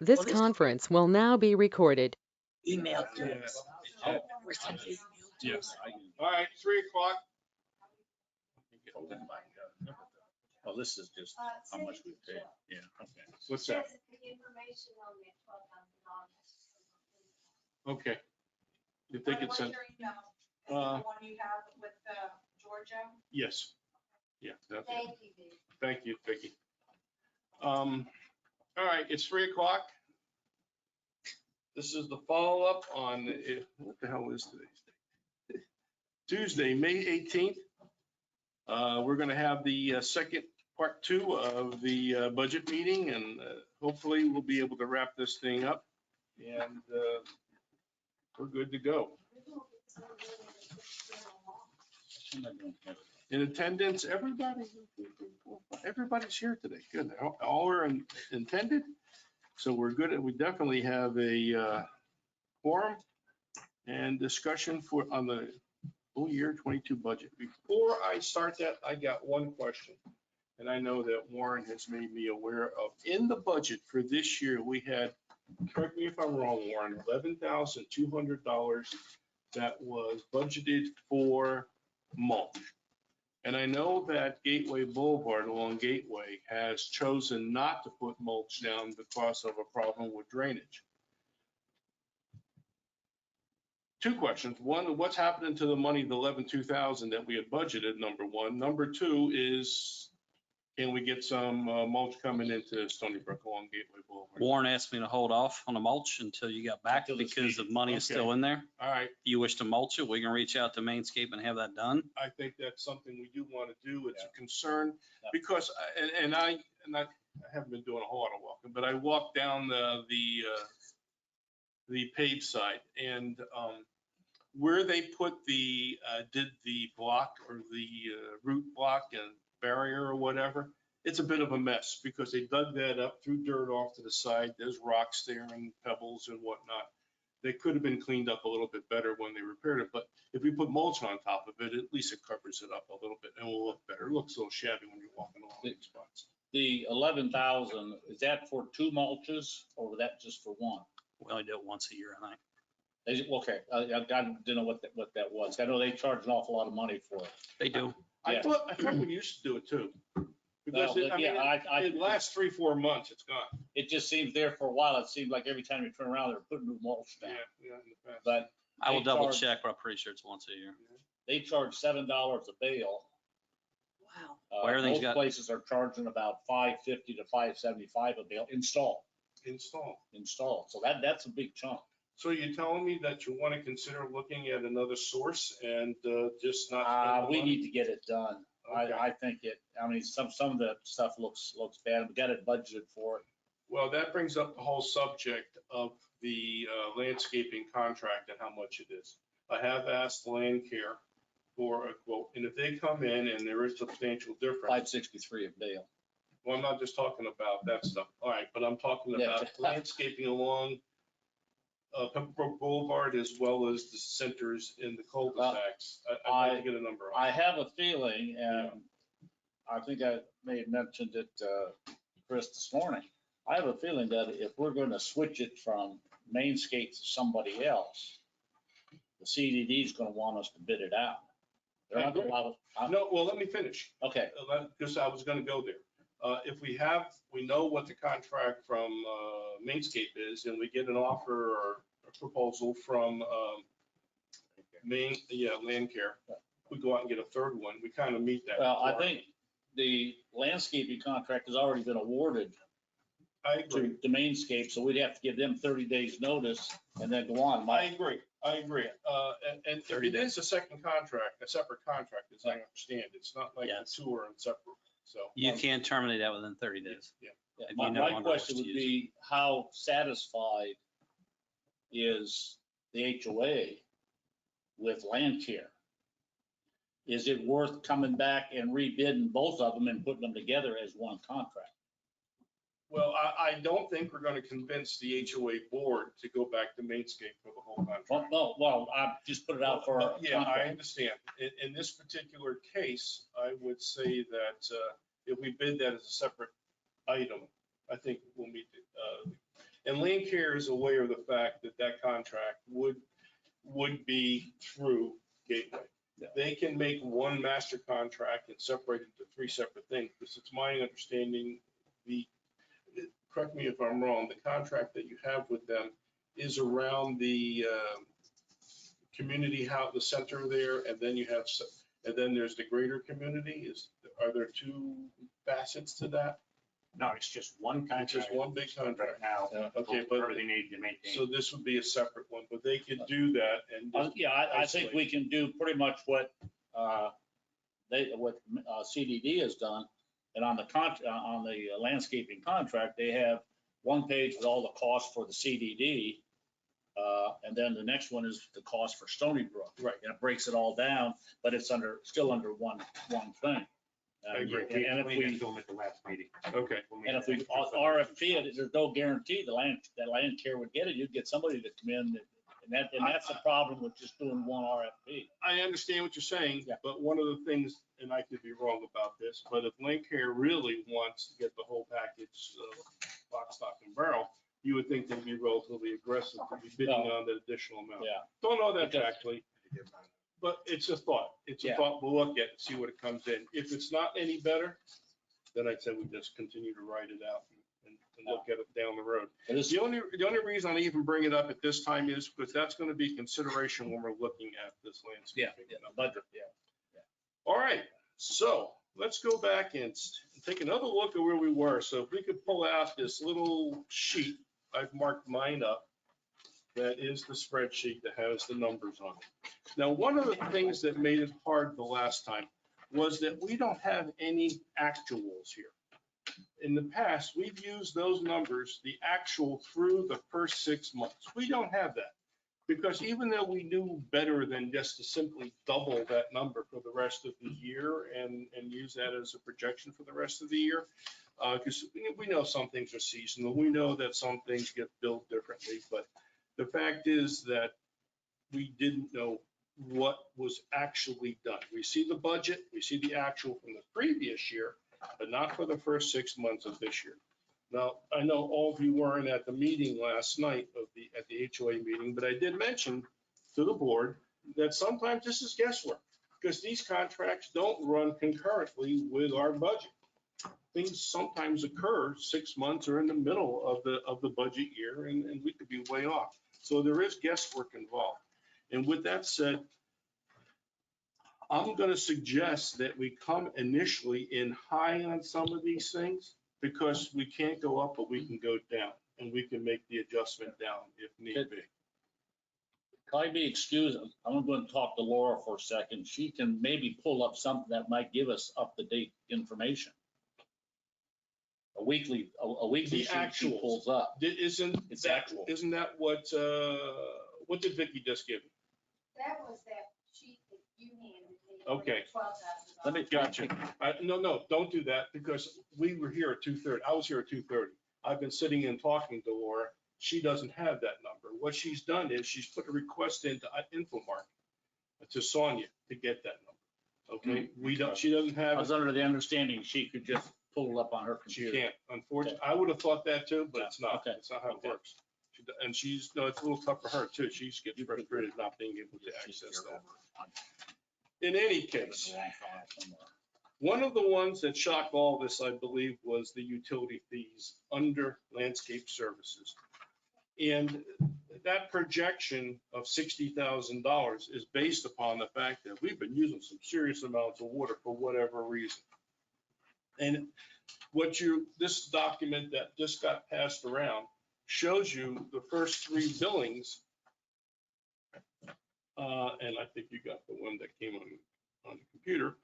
This conference will now be recorded. Email to us. Oh. Or send you email to us. All right, 3 o'clock. Oh, this is just how much we pay. Yeah, okay. What's that? Information on that $12,000. Okay. If they could send, Is the Uh, one you have with Georgia? yes. Yeah. That's it. Thank you, Dave. Thank you, Vicki. All right, it's 3 o'clock. This is the follow-up on, what the hell is today's date? Tuesday, May 18th. We're going to have the second part 2 of the budget meeting, and hopefully we'll be able to wrap this thing up, and we're good to go. In attendance, everybody's here today. Good. All are intended. So we're good. We definitely have a quorum and discussion on the full year 22 budget. Before I start that, I got one question. And I know that Warren has made me aware of. In the budget for this year, we had, correct me if I'm wrong, Warren, $11,200 that was budgeted for mulch. And I know that Gateway Boulevard along Gateway has chosen not to put mulch down because of a problem with drainage. 2 questions. One, what's happening to the money, the $11,200 that we had budgeted, number one. Number 2 is, can we get some mulch coming into Stoneybrook along Gateway Boulevard? Warren asked me to hold off on the mulch until you got back Until this because the meeting. money is Okay. still in there. All right. If you wish to mulch it, we can reach out to Mainscape and have that done. I think that's something we do want to do. It's a concern Yeah. because, and I haven't been doing a whole lot of walking, but I walked down the paved side, and where they put did the block or the root block and barrier or whatever, it's a bit of a mess because they dug that up, threw dirt off to the side. There's rocks there and pebbles and whatnot. They could have been cleaned up a little bit better when they repaired it, but if we put mulch on top of it, at least it covers it up a little bit and will look better. It looks a little shabby when you're walking along these spots. The 11,000, is that for 2 mulches or was that just for 1? We only do it once a year, I think. Okay, I didn't know what that was. I know they charge an awful lot of money for it. They do. I Yeah. thought we used to do it too. Because Well, it lasts 3-4 months, it's gone. It just seems there for a while. It seemed like every time you turn around, they're putting new mulch Yeah, down. yeah, in the past. But I will They double charge- check, but I'm pretty sure it's once a year. they charge $7 a bale. Wow. Well, everything's Most got- places are charging about $5.50 to $5.75 a bale install. So that's a big chunk. So you're telling me that you want to consider looking at another source and just not spend the We money? need to get it done. Okay. I think some of the stuff looks bad. We got it budgeted for it. Well, that brings up the whole subject of the landscaping contract and how much it is. I have asked Land Care for a quote, and if they come in and there is substantial difference, $5.63 a bale. well, I'm not just talking about that stuff. All right, but I'm talking Yeah. about landscaping along Pembroke Boulevard as well as the centers in the cul-de-sacs. I'd like to get a number on I it. have a feeling, and I think I may have mentioned it to Chris this morning. I have a feeling that if we're going to switch it from Mainscape to somebody else, the CDD is going to want us to bid it out. They're not gonna allow us- No, well, let me finish. Okay, Because I was gonna go there. If we know what the contract from Mainscape is, and we get an offer or a proposal from Land Care, we go out and get a third one, we kind of meet that. well, I think the landscaping contract has already been awarded I agree, to Mainscape, so we'd have to give them 30 days notice and then go on. I agree. And if 30 it is a second contract, a separate contract, as I understand, it's not like the Yes. 2 are inseparable, so. You can't terminate that within 30 days. Yeah. Yeah, If My you no my longer wish question to would use it. be, how satisfied is the HOA with land care? Is it worth coming back and rebidding both of them and putting them together as one contract? Well, I don't think we're gonna convince the HOA board to go back to Mainscape for the whole contract. Well, I just put it out for a Yeah, I contract. understand. In this particular case, I would say that if we bid that as a separate item, I think we'll meet, And Land Care is aware of the fact that that contract would be through Gateway. They can make one master contract and separate it into three separate things, because it's my understanding, correct me if I'm wrong, the contract that you have with them is around the community house, the center there, and then and then there's the greater community. Are there two facets to that? No, it's just one It's contract. just one big Right contract. now, Okay, but everything needs to maintain. so this would be a separate one, but they could do that and just Yeah, I think we can do pretty much what CDD has done. And on the landscaping contract, they have one page with all the costs for the CDD. And then the next one is the cost for Stoneybrook. Right. And it breaks it all down, but it's still under one thing. I agree. And if We we, didn't do them at the last meeting. Okay. and if we RFP it, there's no guarantee that Land Care would get it. You'd get somebody to come in, and that's the problem with just doing one RFP. I understand what you're saying, Yeah. but one of the things, and I could be wrong about this, but if Land Care really wants to get the whole package, lock, stock, and barrel, you would think they'd be relatively aggressive to be bidding on that additional amount. Yeah. Don't know that Because- actually, but it's a thought. It's a Yeah. thought. We'll look at it, see what it comes in. If it's not any better, then I'd say we just continue to write it out and look at it down the road. But it's- The only reason I even bring it up at this time is because that's going to be consideration when we're looking at this Yeah, landscape. yeah, budget, yeah. All right, so let's go back and take another look at where we were. So if we could pull out this little sheet, I've marked mine up. That is the spreadsheet that has the numbers on it. Now, one of the things that made it hard the last time was that we don't have any actuals here. In the past, we've used those numbers, the actual through the first 6 months. We don't have that. Because even though we knew better than just to simply double that number for the rest of the year and use that as a projection for the rest of the year, because we know some things are seasonal, we know that some things get billed differently, but the fact is that we didn't know what was actually done. We see the budget, we see the actual from the previous year, but not for the first 6 months of this year. Now, I know all of you weren't at the meeting last night at the HOA meeting, but I did mention to the board that sometimes this is guesswork because these contracts don't run concurrently with our budget. Things sometimes occur 6 months or in the middle of the budget year, and we could be way off. So there is guesswork involved. And with that said, I'm going to suggest that we come initially in high on some of these things because we can't go up, but we can go down, and we can make the adjustment down if need be. Can I be excused? I'm going to talk to Laura for a second. She can maybe pull up something that might give us up-to-date information. A weekly The sheet she actuals. pulls up. Isn't It's that, actual. isn't that what did Vicky just give you? That was that sheet that you handed me. Okay. $12,000. Let me, Gotcha. No, don't do that because we were here at 2:30. I was here at 2:30. I've been sitting and talking to Laura. She doesn't have that number. What she's done is she's put a request into Infomark to Sonia to get that number. Okay, she doesn't I have was it. under the understanding she could just pull it up on her She computer. can't, unfortunately. I would have thought that too, but it's not. Okay. It's not how it Okay. works. And it's a little tough for her too. She's getting frustrated not being able to access that. In any case, one of the ones that shocked all of us, I believe, was the utility fees under landscape services. And that projection of $60,000 is based upon the fact that we've been using some serious amounts of water for whatever reason. And this document that just got passed around shows you the first 3 billings. And I think you got the one that came on the computer.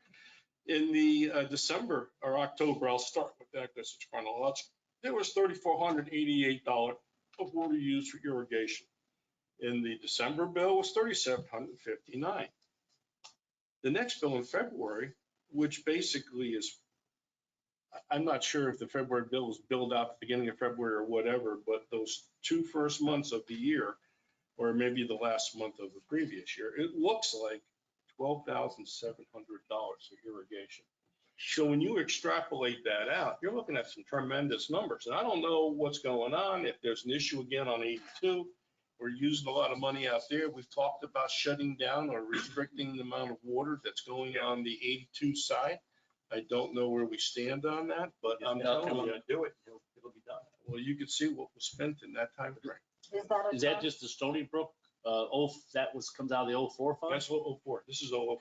In the December or October, I'll start with that because it's chronological. There was $3,488 of water used for irrigation. In the December bill was $3,759. The next bill in February, which basically is, I'm not sure if the February bill was billed out at the beginning of February or whatever, but those 2 first months of the year, or maybe the last month of the previous year, it looks like $12,700 for irrigation. So when you extrapolate that out, you're looking at some tremendous numbers. And I don't know what's going on, if there's an issue again on 82. We're using a lot of money out there. We've talked about shutting down or restricting the amount of water that's going on the 82 side. I don't know where we stand on that, but I'm telling you, Do it, it'll be done. well, you can see what was spent in that time frame. Is that just the Stoneybrook, that comes out of the 04 fund? That's 004. This is 004.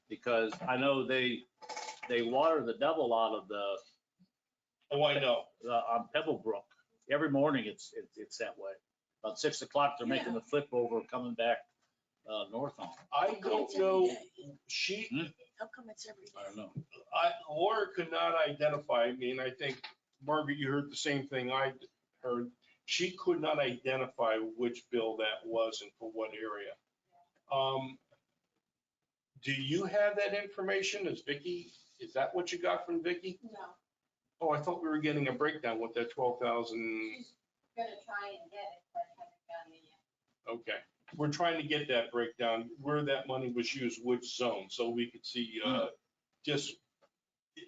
Because I know they water the devil out of Oh, I know. on Pebblebrook. Every morning it's that way. About 6 o'clock, they're making the flip over coming back north on. I don't know. She, How come it's every I don't day? know. Laura could not identify, I mean, I think, Margaret, you heard the same thing I heard. She could not identify which bill that was and for what area. Do you have that information? Is that what you got from Vicky? No, Oh, I thought we were getting a breakdown with that 12,000. she's gonna try and get it, but haven't gotten it yet. Okay, we're trying to get that breakdown, where that money was used, which zone, so we could see just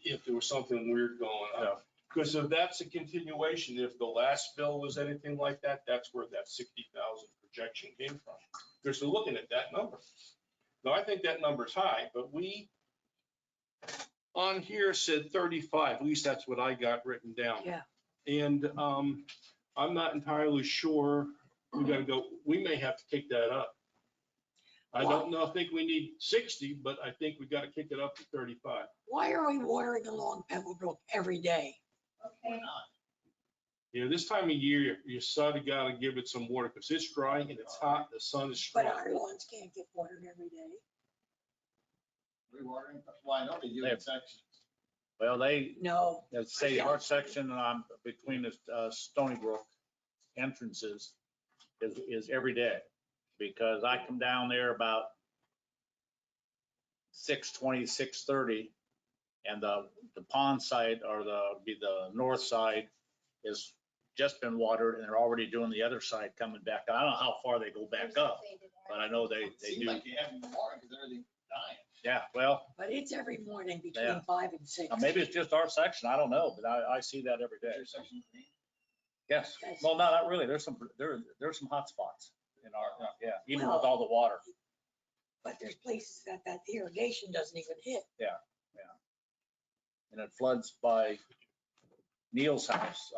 if there was something weird going on. Because if that's a continuation, if the last bill was anything like that, that's where that 60,000 projection came from. Because they're looking at that number. Now, I think that number's high, but we on here said 35, at least that's what I got written down. Yeah. And I'm not entirely sure, we gotta go, we may have to kick that up. I don't know, I think we need 60, but I think we gotta kick it up to 35. Why are we watering along Pebblebrook every day? Okay, You know, this time of year, you sort of gotta give it some water, because it's dry and it's hot, the sun is But strong. our lawns can't get watered every day. Rewatering, why not? They do it in sections. Well, they No. say our section between the Stoneybrook entrances is every day. Because I come down there about 6:20, 6:30, and the pond side or the north side is just been watered, and they're already doing the other side coming back. I don't know how far they go back up, but I know they Seems do. like you have more because everything's dying. Yeah, well, But it's every morning between Yeah. 5 and 6. maybe it's just our section. I don't know, but I see that every day. Your section clean? Yes. Yes. Well, no, not really. There's some hot spots in our, yeah, even with Well- all the water. But there's places that irrigation doesn't even hit. And it floods by Neil's house,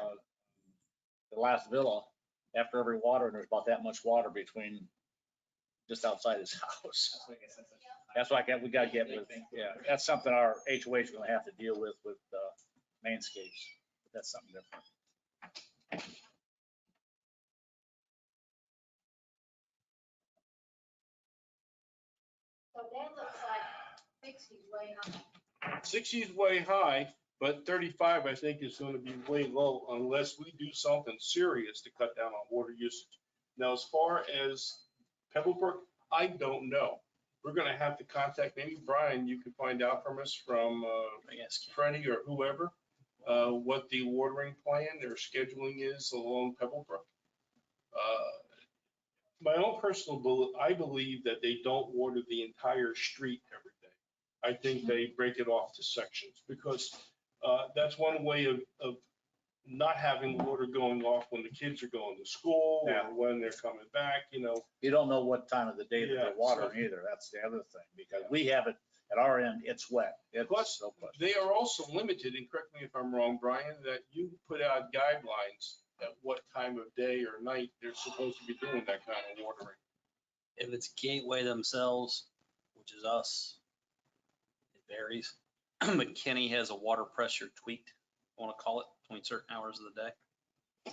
the last villa, after every water, and there's about that much water between, just outside his house. That's why we gotta get with, yeah, that's something our HOA is gonna have to deal with mainscapes. That's something different. so that looks like 60's way high. 60 is way high, but 35, I think, is gonna be way low unless we do something serious to cut down on water usage. Now, as far as Pebblebrook, I don't know. We're gonna have to contact, maybe Brian, you can find out from us from Freddie or whoever, what the watering plan or scheduling is along Pebblebrook. My own personal, I believe that they don't water the entire street every day. I think they break it off to sections because that's one way of not having water going off when the kids are going to school Yeah. or when they're coming back, you know. You don't know what time of the day that Yeah, they're watering either. That's the other thing, because we have it at our end, it's wet. It's Plus, so wet. they are also limited, and correct me if I'm wrong, Brian, that you put out guidelines at what time of day or night they're supposed to be doing that kind of watering. If it's Gateway themselves, which is us, it varies. McKinney has a water pressure tweaked, I want to call it, between certain hours of the day.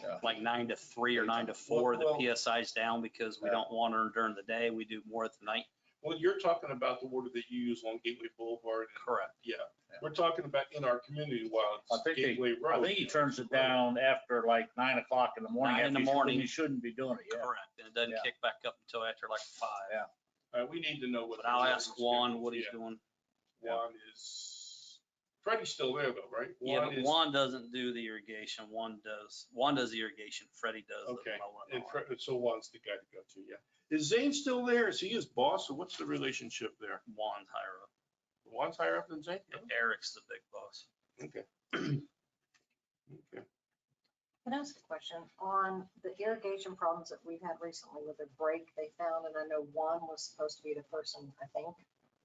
Yeah. Like 9 to 3 or 9 to 4, Well- the PSI's down because we don't water during the day. We do more at the night. Well, you're talking about the water that you use on Gateway Boulevard. and- Correct. Yeah, we're talking about in our community while I it's think Gateway Road. I think he turns it down after like 9 o'clock in the morning. 9 in the after he- when morning. You shouldn't be doing it, yeah. Correct. And it doesn't Yeah. kick back up until after like 5. Yeah. We need to know what. But I'll the ask watering Juan schedule what is. he's Yeah. doing. Juan is, Freddie's still there though, right? Yeah, but is- Juan doesn't do the irrigation. Juan does the irrigation. Freddie does the Okay, mowing. and so Juan's the guy to go to, yeah. Is Zane still there? Is he his boss or what's the relationship there? Juan's higher up. One's higher up than Zink? Eric's the big boss. Okay. Okay. Can I ask a question on the irrigation problems that we've had recently with the break they found? And I know one was supposed to be the person, I think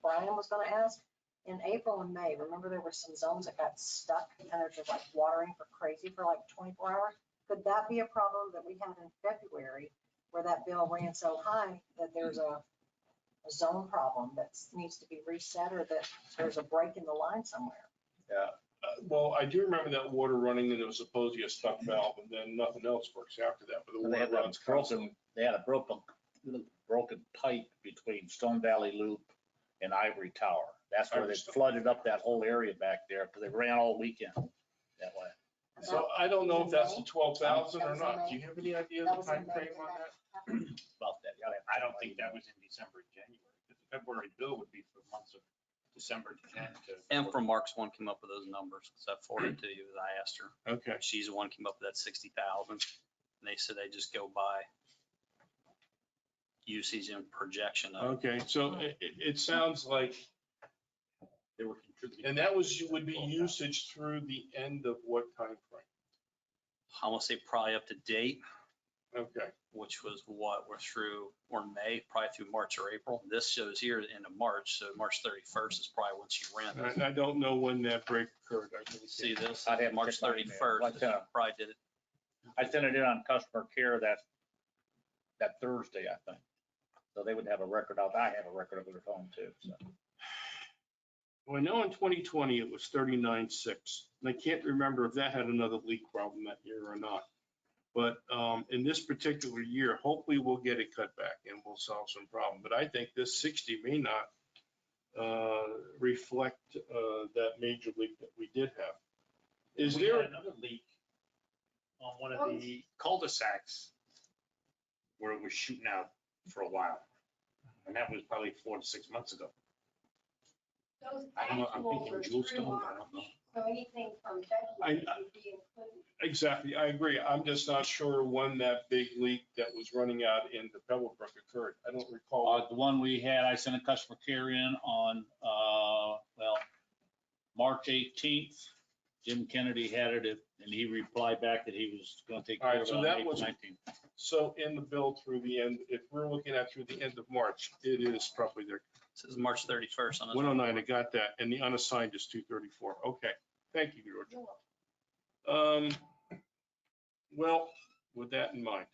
Brian was gonna ask. In April and May, remember there were some zones that got stuck and they're just like watering for crazy for like 24 hours? Could that be a problem that we had in February where that bill ran so high that there's a zone problem that needs to be reset or that there's a break in the line somewhere? Yeah, Well, I do remember that water running and it was supposedly a stuck valve and then nothing else works after that, but the and they water had runs that constantly. broken pipe between Stone Valley Loop and Ivory Tower. That's where they Understood. flooded up that whole area back there because they ran all weekend that way. So I don't know if that's the 12,000 or That was in not. May. Do you have any idea That of was the in May timeframe on that that? happened? About that. I don't think that was in December and January. The February bill would be for months of December to Jan to. And from Mark's one came up with those numbers, because I forwarded to you, as I asked her. Okay. She's the one came up with that 60,000. And they said they just go by usage and projection of. Okay, so it sounds like, They were contributing. and that would be usage through the end of what time frame? I want to say probably up to date, Okay, which was what we're through, or May, probably through March or April. This shows here the end of March, so March 31st is probably when she ran it. and I don't know when that break occurred. I really See can't. this, I'd have to March check my email. 31st, Like, she probably did it. I sent it in on customer care that Thursday, I think. So they would have a record out. I have a record of their phone too, so. Well, I know in 2020 it was 39.6, and I can't remember if that had another leak problem that year or not. But in this particular year, hopefully we'll get it cut back and we'll solve some problem. But I think this 60 may not reflect that major leak that we did have. Is We there, had another leak on one of the cul-de-sacs where it was shooting out for a while. And that was probably 4 to 6 months ago. Those I don't know, I'm actuals thinking are Jewel through Stone, I March, don't know. so anything from February would be included. exactly, I agree. I'm just not sure when that big leak that was running out in the Pebblebrook occurred. I don't recall. The one we had, I sent a customer care in on, March 18th. Jim Kennedy had it and he replied back that he was going to take All care right, of it so on that April was- 19th. So in the bill through the end, if we're looking at through the end of March, it is probably there. It says March 31st on this. 109, I got that, and the unassigned is 234. Okay, thank you, George. You're welcome. Well, with that in mind,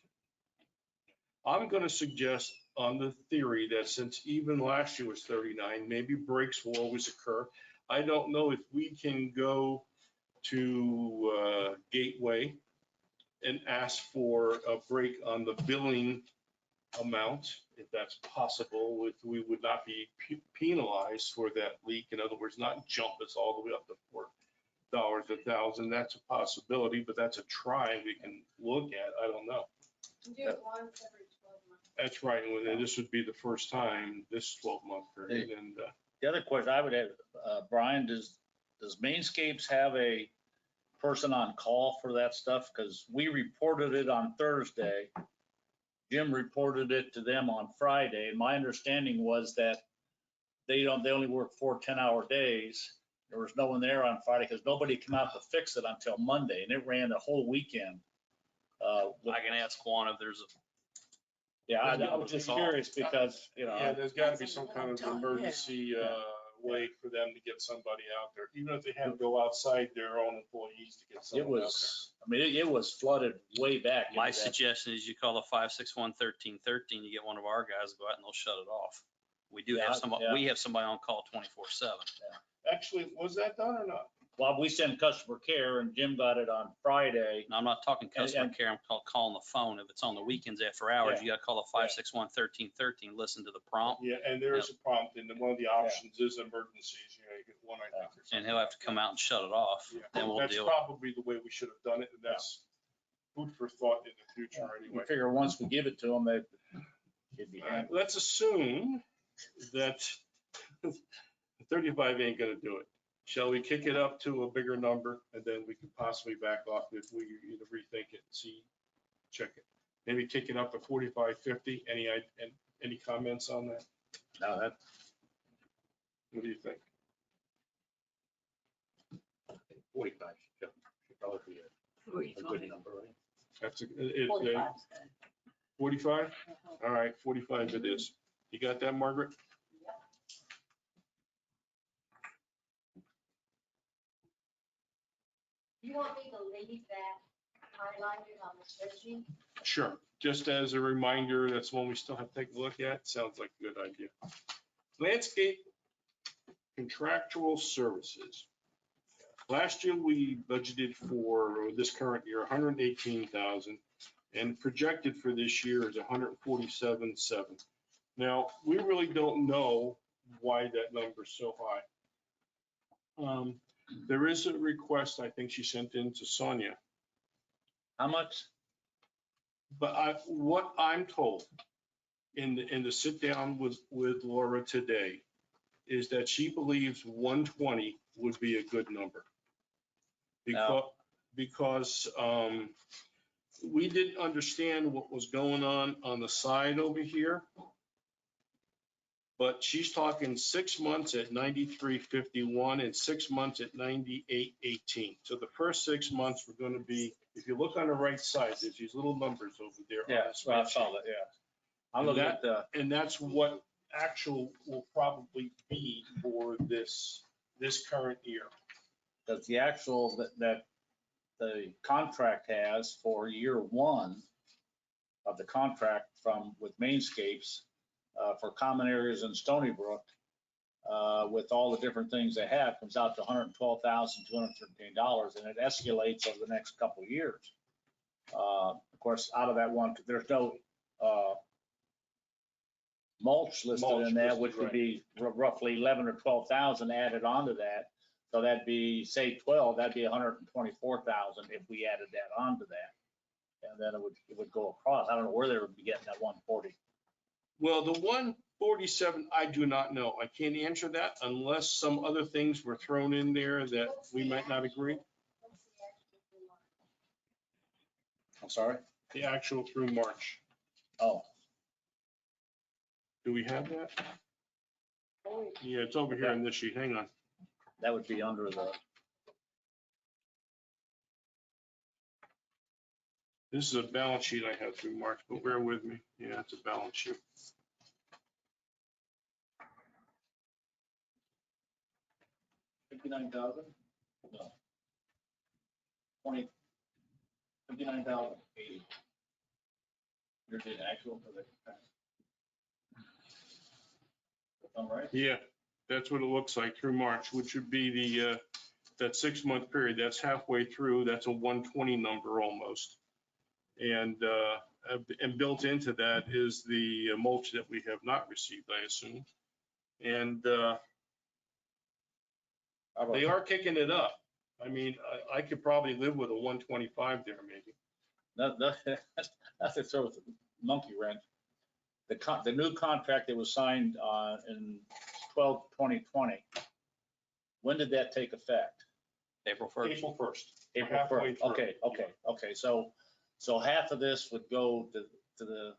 I'm going to suggest on the theory that since even last year was 39, maybe breaks will always occur. I don't know if we can go to Gateway and ask for a break on the billing amount, if that's possible, if we would not be penalized for that leak. In other words, not jump us all the way up to $4 a thousand. That's a possibility, but that's a try we can look at. I don't know. We do it once every 12 months. That's right. And this would be the first time this 12-month period. And The other question I would have, Brian, does Mainscapes have a person on call for that stuff? Because we reported it on Thursday. Jim reported it to them on Friday. And my understanding was that they only work 4 10-hour days. There was no one there on Friday because nobody came out to fix it until Monday, and it ran the whole weekend. I can ask Juan if there's a, Yeah, I was just curious because, yeah, there's got to be some kind of emergency way for them to get somebody out there, even if they have to go outside their own employees to get it someone out was, I mean, it was flooded way back. into my that. suggestion is you call the 561-1313, you get one of our guys to go out and they'll shut it off. We do have Yeah, somebody, yeah. we have somebody on call 24/7. there. Actually, was that done or not? Well, we sent customer care and Jim got it on Friday. And I'm not talking customer And- care, I'm calling the phone. If it's on the weekends after hours, Yeah. you gotta call the 561-1313, listen to the prompt, Yeah, and there is a prompt, and one of the options is emergencies. You know, you get one, I think. or and something he'll have like to come that. out and shut it off. Yeah, Then we'll that's deal. probably the way we should have done it, and that's food for thought in the future We anyway. figure once we give it to them, they should be All right, happy. let's assume that 35 ain't gonna do it. Shall we kick it up to a bigger number, and then we can possibly back off if we either rethink it, see, check it. Maybe kick it up to 45, 50. Any comments on that? No, that, What do you think? 45 should probably be a good number, right? That's, it's 45 is good. 45? Mhm. All right, 45 it is. You got that, Margaret? You want me to leave that highlighted on the spreadsheet? Sure. Just as a reminder, that's one we still have to take a look at. Sounds like a good idea. Landscape contractual services. Last year, we budgeted for this current year, 118,000, and projected for this year is 147,700. Now, we really don't know why that number's so high. There is a request, I think she sent in to Sonia, How much? but what I'm told in the sit down with Laura today is that she believes 120 would be a good number. Because we didn't understand what was going on the side over here. But she's talking 6 months at 93.51 and 6 months at 98.18. So the first 6 months were going to be, if you look on the right side, there's these little numbers over there. on Yeah, the that's what I spreadsheet. saw that, yeah. I'm looking at the, And that's what actual will probably be for this current year. that's the actual that the contract has for year one of the contract with Mainscapes for common areas in Stoneybrook, with all the different things they have, comes out to $112,213, and it escalates over the next couple of years. Of course, out of that one, there's no mulch listed Mulch in that, listed, which would right. be roughly 11 or 12,000 added onto that. So that'd be, say 12, that'd be 124,000 if we added that onto that. And then it would go across. I don't know where they would be getting that 140. Well, the 147, I do not know. I can't answer that unless some other things were thrown in there that we might not agree. I'm sorry? The actual through March. Oh, Do we have that? Yeah, it's over here on this sheet. Hang on. that would be under the, This is a balance sheet I have through March, but bear with me. Yeah, it's a balance sheet. $59,000? No. 59,080. You're getting actual for the. All right. Yeah, that's what it looks like through March, which would be the, that 6 month period. That's halfway through. That's a 120 number almost. And built into that is the mulch that we have not received, I assume. And they are kicking it up. I mean, I could probably live with a 125 there maybe. that's the sort of monkey wrench. The new contract that was signed in 12/2020, when did that take effect? April 1st. April 1st. April Halfway 1st. through. Okay. So half of this would go to the.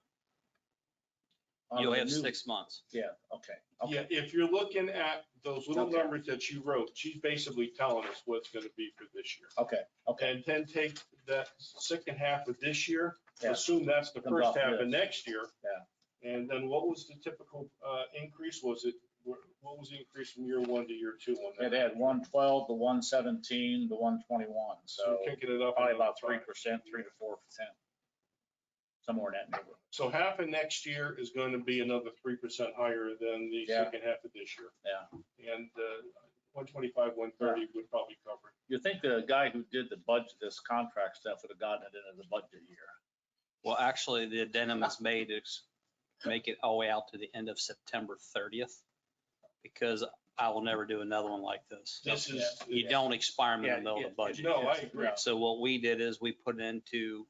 You'll the have new- 6 months. Yeah, okay. Yeah, if you're looking at those little Okay. numbers that you wrote, she's basically telling us what it's going to be for this year. Okay. And then take that second half of this year, Yeah. assume that's the Comes first off half this. of next year. Yeah. And then what was the typical increase? What was the increase from year one to year two on It that? had 112 to 117 to 121, So so we're kicking it up. probably another about 3%, 3 to 4%. Somewhere in that neighborhood. So half of next year is going to be another 3% higher than the Yeah. second half of this year. Yeah. And 125, 130 would probably cover it. You think the guy who did the budget, this contract stuff would have gotten it into the budget year? Well, actually, the addendum is made to make it all the way out to the end of September 30th, because I will never do another one like this. This is. You don't expire them in the middle of the budget. No, I agree. So what we did is we put it into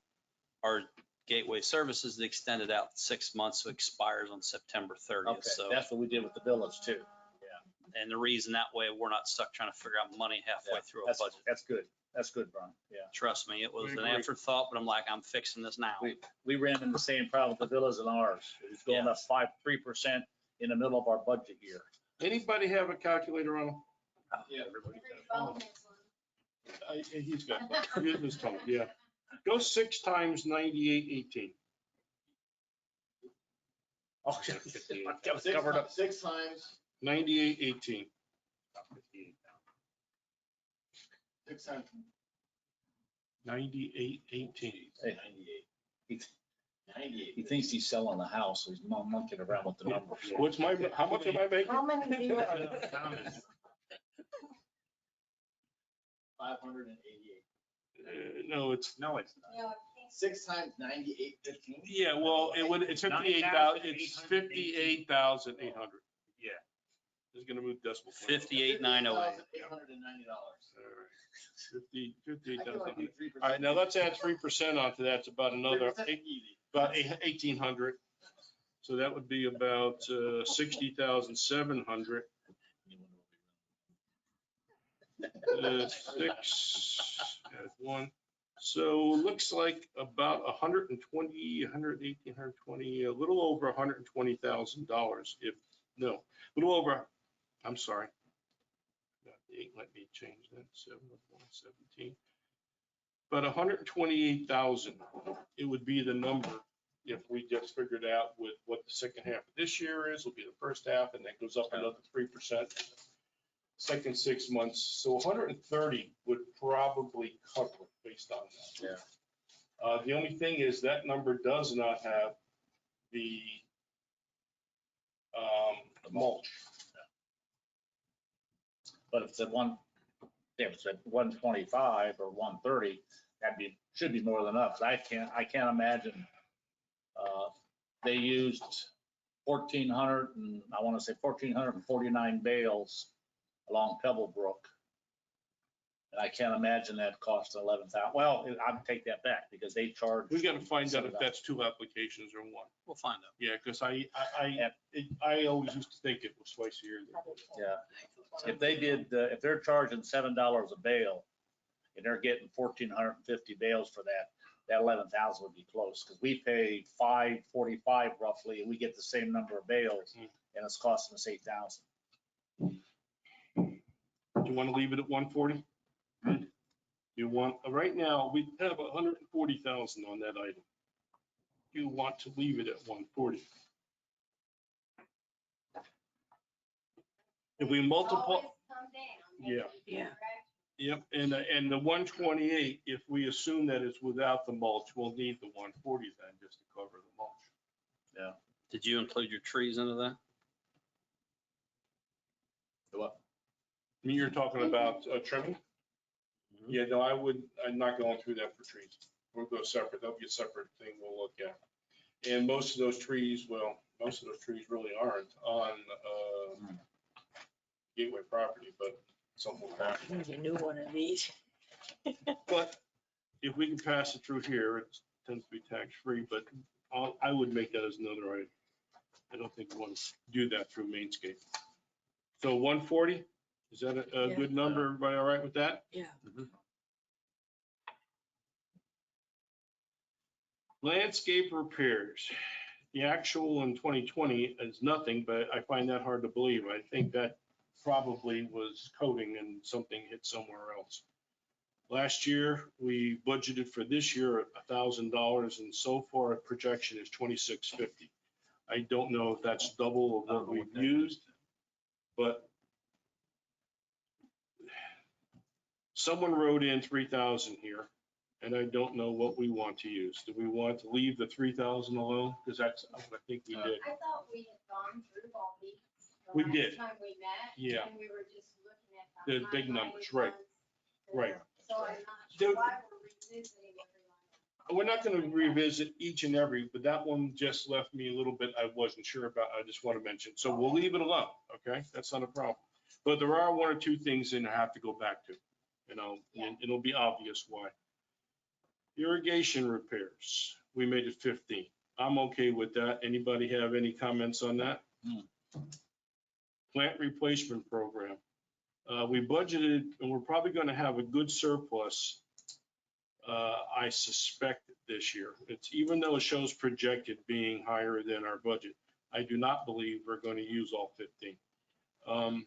our gateway services, that extended out 6 months, so it expires on September 30th. Okay, So, that's what we did with the village too. and the reason that way, we're not stuck trying to figure out money halfway Yeah, through a that's- budget. That's good. That's good, Brian. Yeah. Trust me, it was We an agree. afterthought, but I'm like, I'm fixing this now. We ran into the same problem with the villas and ours. It was going up 3% in the middle of our budget year. Anybody have a calculator on them? Yeah. Every phone has one. He's got, here's his total, yeah. Go 6 times 9818. Oh, Yeah, that was covered up. 6 times, 9818. 6 times. 9818. Hey, he thinks he's selling the house, so he's monkeying around with the numbers. What's my, how much am I making? How many do you have? 588. No, it's, No, it's No, I think 6 times 9815. yeah, well, it's 58,000, it's 58,800. Yeah. It's gonna move decimal. point. 58,908. $58,890. All right. 58,000. I feel like we 3%. All right, now let's add 3% onto that. It's about another 3% easy. about 1,800. So that would be about 60,700. 6 add 1. So looks like about 120, 118, 120, a little over $120,000. If no, a little over. I'm sorry. Let me change that. 7,117. But 128,000. It would be the number if we just figured out with what the second half of this year is. Will be the first half, and that goes up another 3%. Second 6 months, so 130 would probably cover it based on that. Yeah. The only thing is that number does not have the mulch. But if it's at if it's at 125 or 130, should be more than enough. I can't imagine. They used 1,400 and I want to say 1,449 bales along Pebblebrook. And I can't imagine that cost 11,000. Well, I'll take that back because they charge. We got to find out if that's 2 applications or 1. We'll find out. Yeah, because I always used to think it was twice a year. Yeah. If they did, if they're charging $7 a bale and they're getting 1,450 bales for that, that 11,000 would be close because we pay $545 roughly and we get the same number of bales and it's costing us 8,000. Do you want to leave it at 140? You want, right now, we have 140,000 on that item. You want to leave it at 140. If we multiply, always come down. Yeah. Yeah. yep, and the 128, if we assume that it's without the mulch, we'll need the 140 then just to cover the mulch. Did you include your trees into that? What? I mean, you're talking about trimming? Yeah, no, I'm not going through that for trees. We'll go separate. That'll be a separate thing we'll look at. And most of those trees, well, most of those trees really aren't on Gateway property, but some will not. Here's a new one of these. But if we can pass it through here, it tends to be tax-free, but I would make that as another item. I don't think we want to do that through Mainscape. So 140, is that a Yeah. good number? Everybody all right with that? Yeah. Landscape repairs. The actual in 2020 is nothing, but I find that hard to believe. I think that probably was coating and something hit somewhere else. Last year, we budgeted for this year $1,000, and so far our projection is $2,650. I don't know if that's double of what we've used, but someone wrote in 3,000 here, and I don't know what we want to use. Do we want to leave the 3,000 alone? Because that's what I think we did. I thought we had gone through all these. the We last did. Time we met. Yeah. And we were just looking at The big highlighted numbers, right, ones. right. So I'm not Dude. sure why we're revisiting every line. We're not going to revisit each and every, but that one just left me a little bit, I wasn't sure about. I just want to mention. So we'll leave it alone, okay? That's not a problem. But there are 1 or 2 things in I have to go back to, and it'll be obvious why. Irrigation repairs, we made it 15. I'm okay with that. Anybody have any comments on that? Plant replacement program. We budgeted, and we're probably going to have a good surplus, I suspect, this year. It's, even though it shows projected being higher than our budget, I do not believe we're going to use all 15.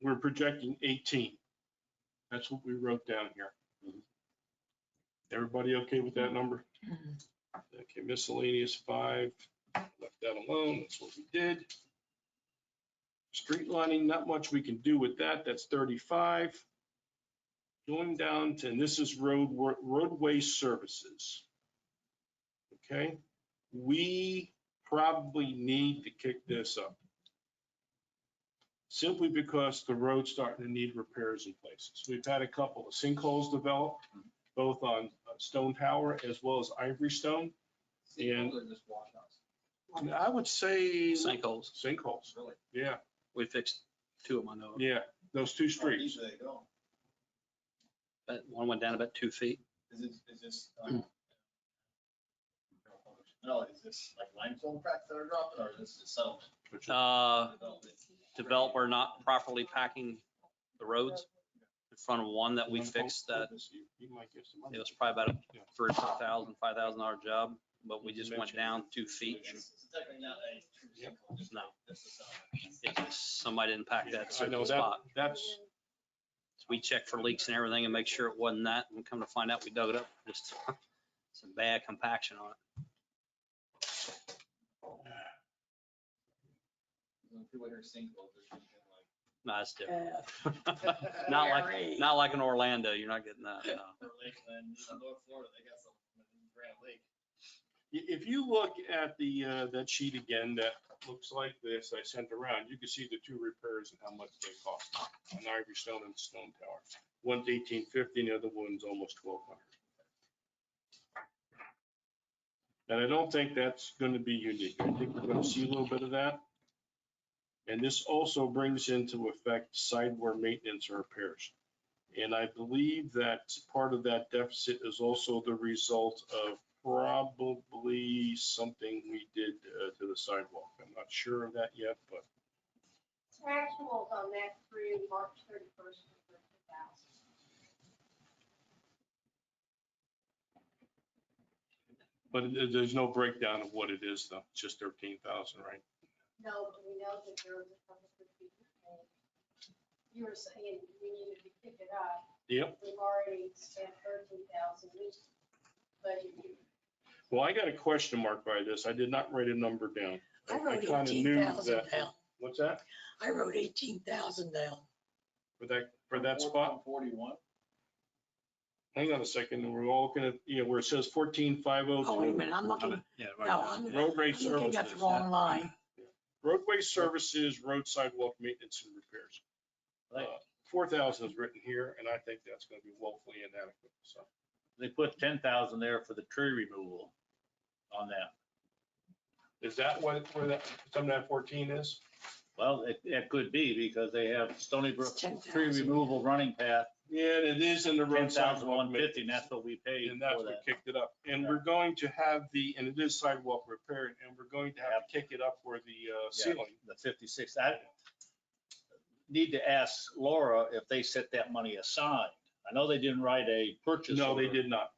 We're projecting 18. That's what we wrote down here. Everybody okay with that number? Okay, miscellaneous 5, left that alone, that's what we did. Street lining, not much we can do with that, that's 35. Going down to, and this is roadway services. Okay, we probably need to kick this up. Simply because the road's starting to need repairs in places. We've had a couple of sinkholes develop, both on Stone Tower as well as Ivory Stone. And Just washouts. I would say Sinkholes. sinkholes, Really? yeah, We fixed 2 of them, I know. yeah, those 2 How streets. deep do they go? But one went down about 2 feet. Is this, no, is this like limestone cracks that are dropping, or is this just settlement? Development? Developer not properly packing the roads in front of one that we fixed that. You might get some It was probably about a $3,000, $4,000, $5,000 job, but we just went down 2 feet. It's technically not a true sinkhole, just No. just a settlement. It just, somebody didn't pack that I know certain that, spot. that's, So we checked for leaks and everything and make sure it wasn't that. And come to find out, we dug it up, just some bad compaction on it. When people hear sinkholes, they're thinking like. No, it's different. Not like in Orlando, you're not getting that, no. Or Lakeland, North Florida, they got some in Grand Lake. if you look at the, that sheet again, that looks like this, I sent around, you can see the 2 repairs and how much they cost on Ivory Stone and Stone Tower. One's $1,850, and the other one's almost $1,200. And I don't think that's going to be unique. I think we're going to see a little bit of that. And this also brings into effect sidewalk maintenance or repairs. And I believe that part of that deficit is also the result of probably something we did to the sidewalk. I'm not sure of that yet, but Contractuals on that through March 31st for 50,000. there's no breakdown of what it is though. It's just 13,000, right? No, but we know that there was a couple of people saying, you were saying we needed to pick it up. Yep. We've already spent 13,000 this budget year. Well, I got a question mark by this. I did not write a number down. I wrote kinda knew 18,000 that- down. What's that? I wrote 18,000 down. For that spot? 41. Hang on a second. We're all looking at, where it says 14,502. Oh, wait a minute, I'm looking, Yeah, no, I'm Roadway I'm looking at the services. wrong line. Roadway services, road sidewalk maintenance and repairs. Right. 4,000 is written here, and I think that's going to be woefully inadequate, so. They put 10,000 there for the tree removal on that. Is that where that, some of that 14 is? Well, it could be because they have Stoneybrook It's 10,000. tree removal running path, Yeah, and it is in the road sidewalk 10,150, and maintenance. that's what we paid And that's for what that. kicked it up. And we're going to have and it is sidewalk repair, and we're going to have to kick it up for the ceiling. The 56. I need to ask Laura if they set that money aside. I know they didn't write a purchase No, they order. did not.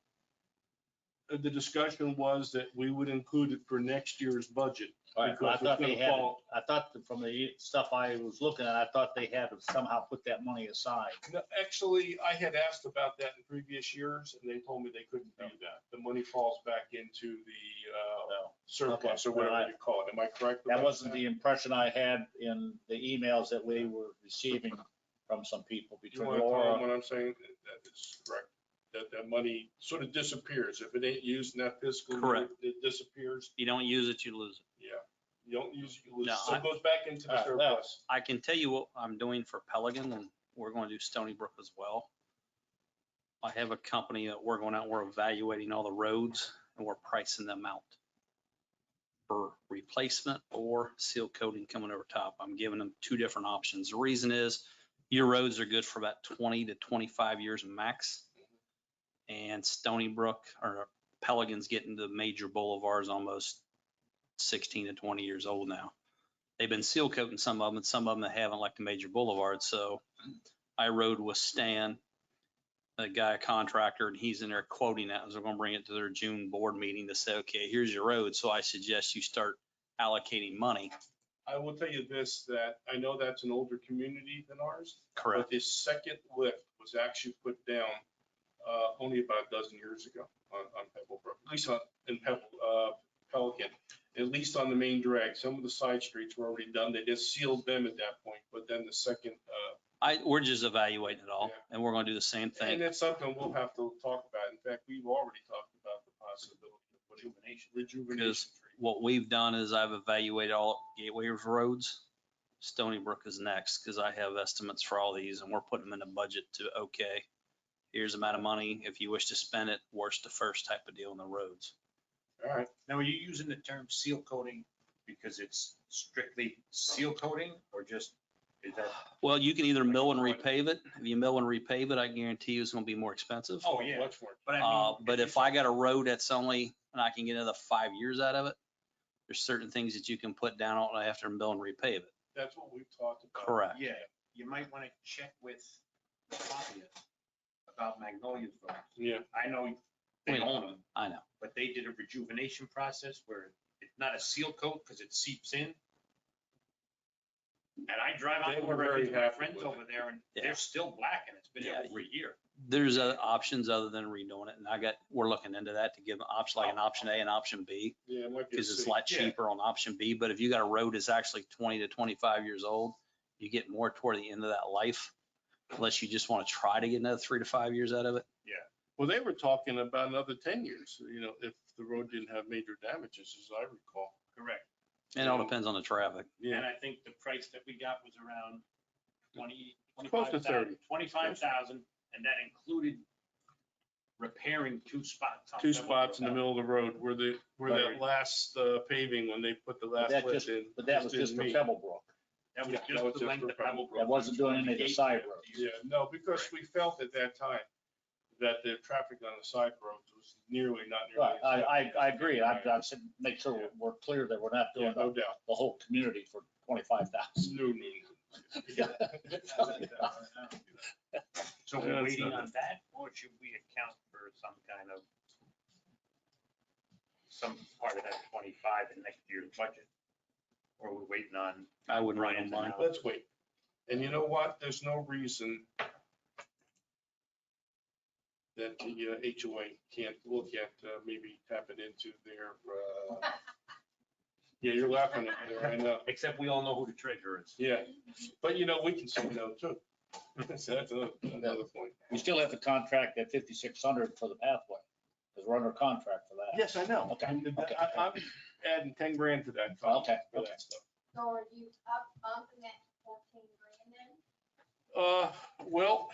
The discussion was that we would include it for next year's budget. All right, but I because it's thought they gonna had, fall- I thought from the stuff I was looking at, I thought they had to somehow put that money aside. No, actually, I had asked about that in previous years, and they told me they couldn't do that. The money falls back into the Well, surplus or Okay, well, whatever you call it. Am I correct? That about wasn't the impression I had in the emails that we were receiving from some people You between want to tell them Laura. what I'm saying? That is correct. That money sort of disappears. If it ain't used in that fiscal year, Correct. it disappears. You don't use it, you lose it. Yeah. You don't use it, you lose. No, it. So I- it goes back into the All right, well, surplus. I can tell you what I'm doing for Pelican, and we're going to do Stoneybrook as well. I have a company that we're going out, we're evaluating all the roads, and we're pricing them out for replacement or seal coating coming over top. I'm giving them 2 different options. The reason is your roads are good for about 20 to 25 years max. And Stoneybrook or Pelican's getting to major boulevards almost 16 to 20 years old now. They've been seal coating some of them, and some of them that haven't, like the major boulevards. So I rode with Stan, a guy, a contractor, and he's in there quoting that as they're going to bring it to their June board meeting to say, okay, here's your road. So I suggest you start allocating money. I will tell you this, that I know that's an older community than ours. But Correct. this second lift was actually put down only about a dozen years ago on Pebblebrook, at least in Pelican, at least on the main drag. Some of the side streets were already done. They just sealed them at that point, but then the second, We're just evaluating it all, Yeah. and we're gonna do the same and thing. it's something we'll have to talk about. In fact, we've already talked about the possibility of putting rejuvenation tree. What we've done is I've evaluated all Gateway roads. Stoneybrook is next, because I have estimates for all these, and we're putting them in a budget to, okay, here's the amount of money. If you wish to spend it, worst to first type of deal on the roads. All right. Now, are you using the term seal coating because it's strictly seal coating or just, is that? Well, you can either mill and repave it. If you mill and repave it, I guarantee you it's gonna be more expensive. Oh, yeah. Much more. But I mean. But if I got a road that's only, and I can get another 5 years out of it, there's certain things that you can put down on after mill and repave it. That's what we've talked about. Correct. Yeah, you might want to check with the copyist about Magnolia's roads. Yeah. I know they own them, I know. but they did a rejuvenation process where it's not a seal coat because it seeps in. And I drive They on were over very to my happy friends with over there and Yeah. they're still black and it's been Yeah, over a year. There's other options other than redoing it, and we're looking into that to give an option, like an option A and option B, Yeah, it might be. because it's a C. lot Yeah. cheaper on option B. But if you got a road that's actually 20 to 25 years old, you get more toward the end of that life, unless you just want to try to get another 3 to 5 years out of it. Well, they were talking about another 10 years, if the road didn't have major damages, as I recall. Correct. And it all depends on the traffic. And Yeah, I think the price that we got was around 20, Close to 30. 25,000, and that included repairing 2 spots. on two Pebble spots in the Brook. middle of the road where that last paving, when they put the last that lift just, in. but that was just for didn't meet. Pebblebrook. That was Yeah, that just was the just length for of Pebble Brook. That wasn't doing any of the side roads. Yeah, no, because we felt at that time that the traffic on the side roads was not nearly. Right, as I agree. I said, make sure we're clear that we're not Yeah, doing no the doubt. whole community for 25,000. No. So Yeah, we're that's waiting not- on that, or should we account for some kind of, some part of that 25 in next year's budget? Or we're waiting on? I wouldn't write Brian's on mine. analysis? Let's wait. And you know what? There's no reason that the HOA can't look at, maybe tap it into their, yeah, you're laughing at me, I know. Except we all know who the treasurer is. Yeah, but we can say no too. So that's another point. We still have to contract that 5,600 for the pathway, because we're under contract for that. Yes, I know. Okay, I'm okay. adding 10 grand to that. fund Okay, for okay. that stuff. So are you bumping that 14 grand then? Well,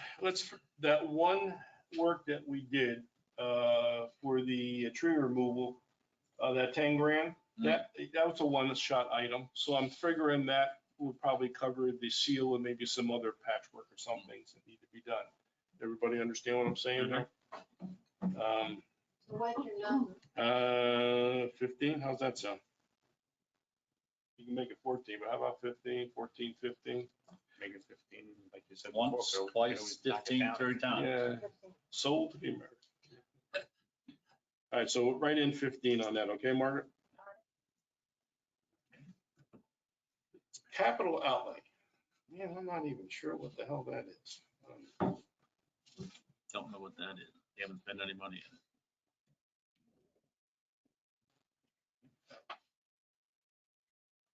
that one work that we did for the tree removal, that 10 grand, that was a one-shot item. So I'm figuring that will probably cover the seal and maybe some other patchwork or some things that need to be done. Everybody understand what I'm saying there? So what's your number? 15, how's that sound? You can make it 14, but how about 15, 14, 15? Make it 15, like you said. before, Once, so twice, we knock it 15, down. 30 times. Yeah, sold to the American. All right, so write in 15 on that, okay, Margaret? Capital outlay. Man, I'm not even sure what the hell that is. Don't know what that is. They haven't spent any money in it.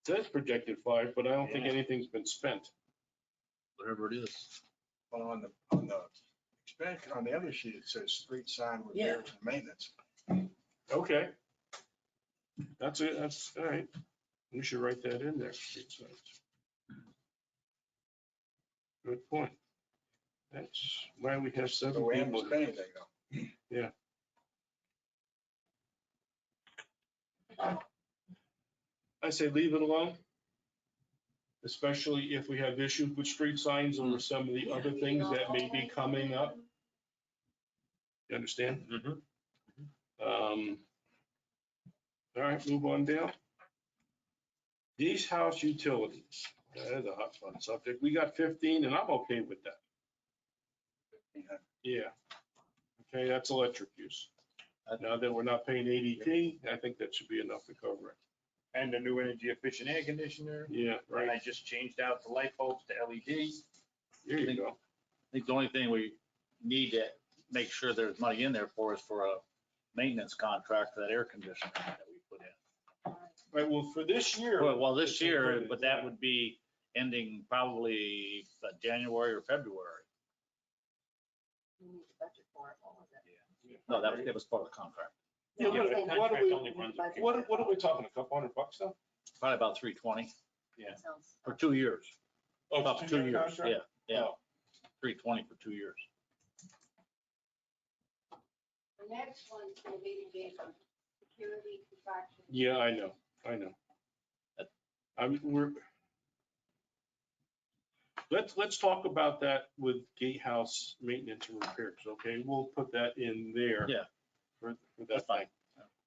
Says projected 5, but I don't think anything's been spent. Whatever it is. Well, on the expansion, on the other sheet, it says street sign repairs and maintenance. Okay. That's it, that's, all right. We should write that in there. Street signs. Good point. That's why we have 7 So we haven't people. spent anything though. I say leave it alone. Especially if we have issues with street signs or some of the other things that may be coming up. You understand? All right, move on down. These house utilities, that is a hot fun subject. We got 15 and I'm okay with that. Yeah. Okay, that's electric use. Now that we're not paying ADT, I think that should be enough to cover it. And the new energy efficient air conditioner. Yeah, And I right. just changed out the light bulbs to LED. There you go. I think the only thing we need to make sure there's money in there for us for a maintenance contract for that air conditioning that we put in. Right, well, for this year. Well, this it's year, included, but that yeah. would be ending probably January or February. We need to budget for it. What was it? No, that was part of the contract. Yeah, No, what- I'm saying what are Contract we- only runs a budget few What, years. what are we talking, a couple $100 though? Probably about 320 sounds- for 2 years. Oh, About it's a 2 two-year years, contract? yeah. Oh. 320 for 2 years. The next one's gonna be the security contraction. Yeah, I know. Let's talk about that with Gatehouse maintenance and repairs, okay? We'll put that in there. Yeah. For that That's fine. thing.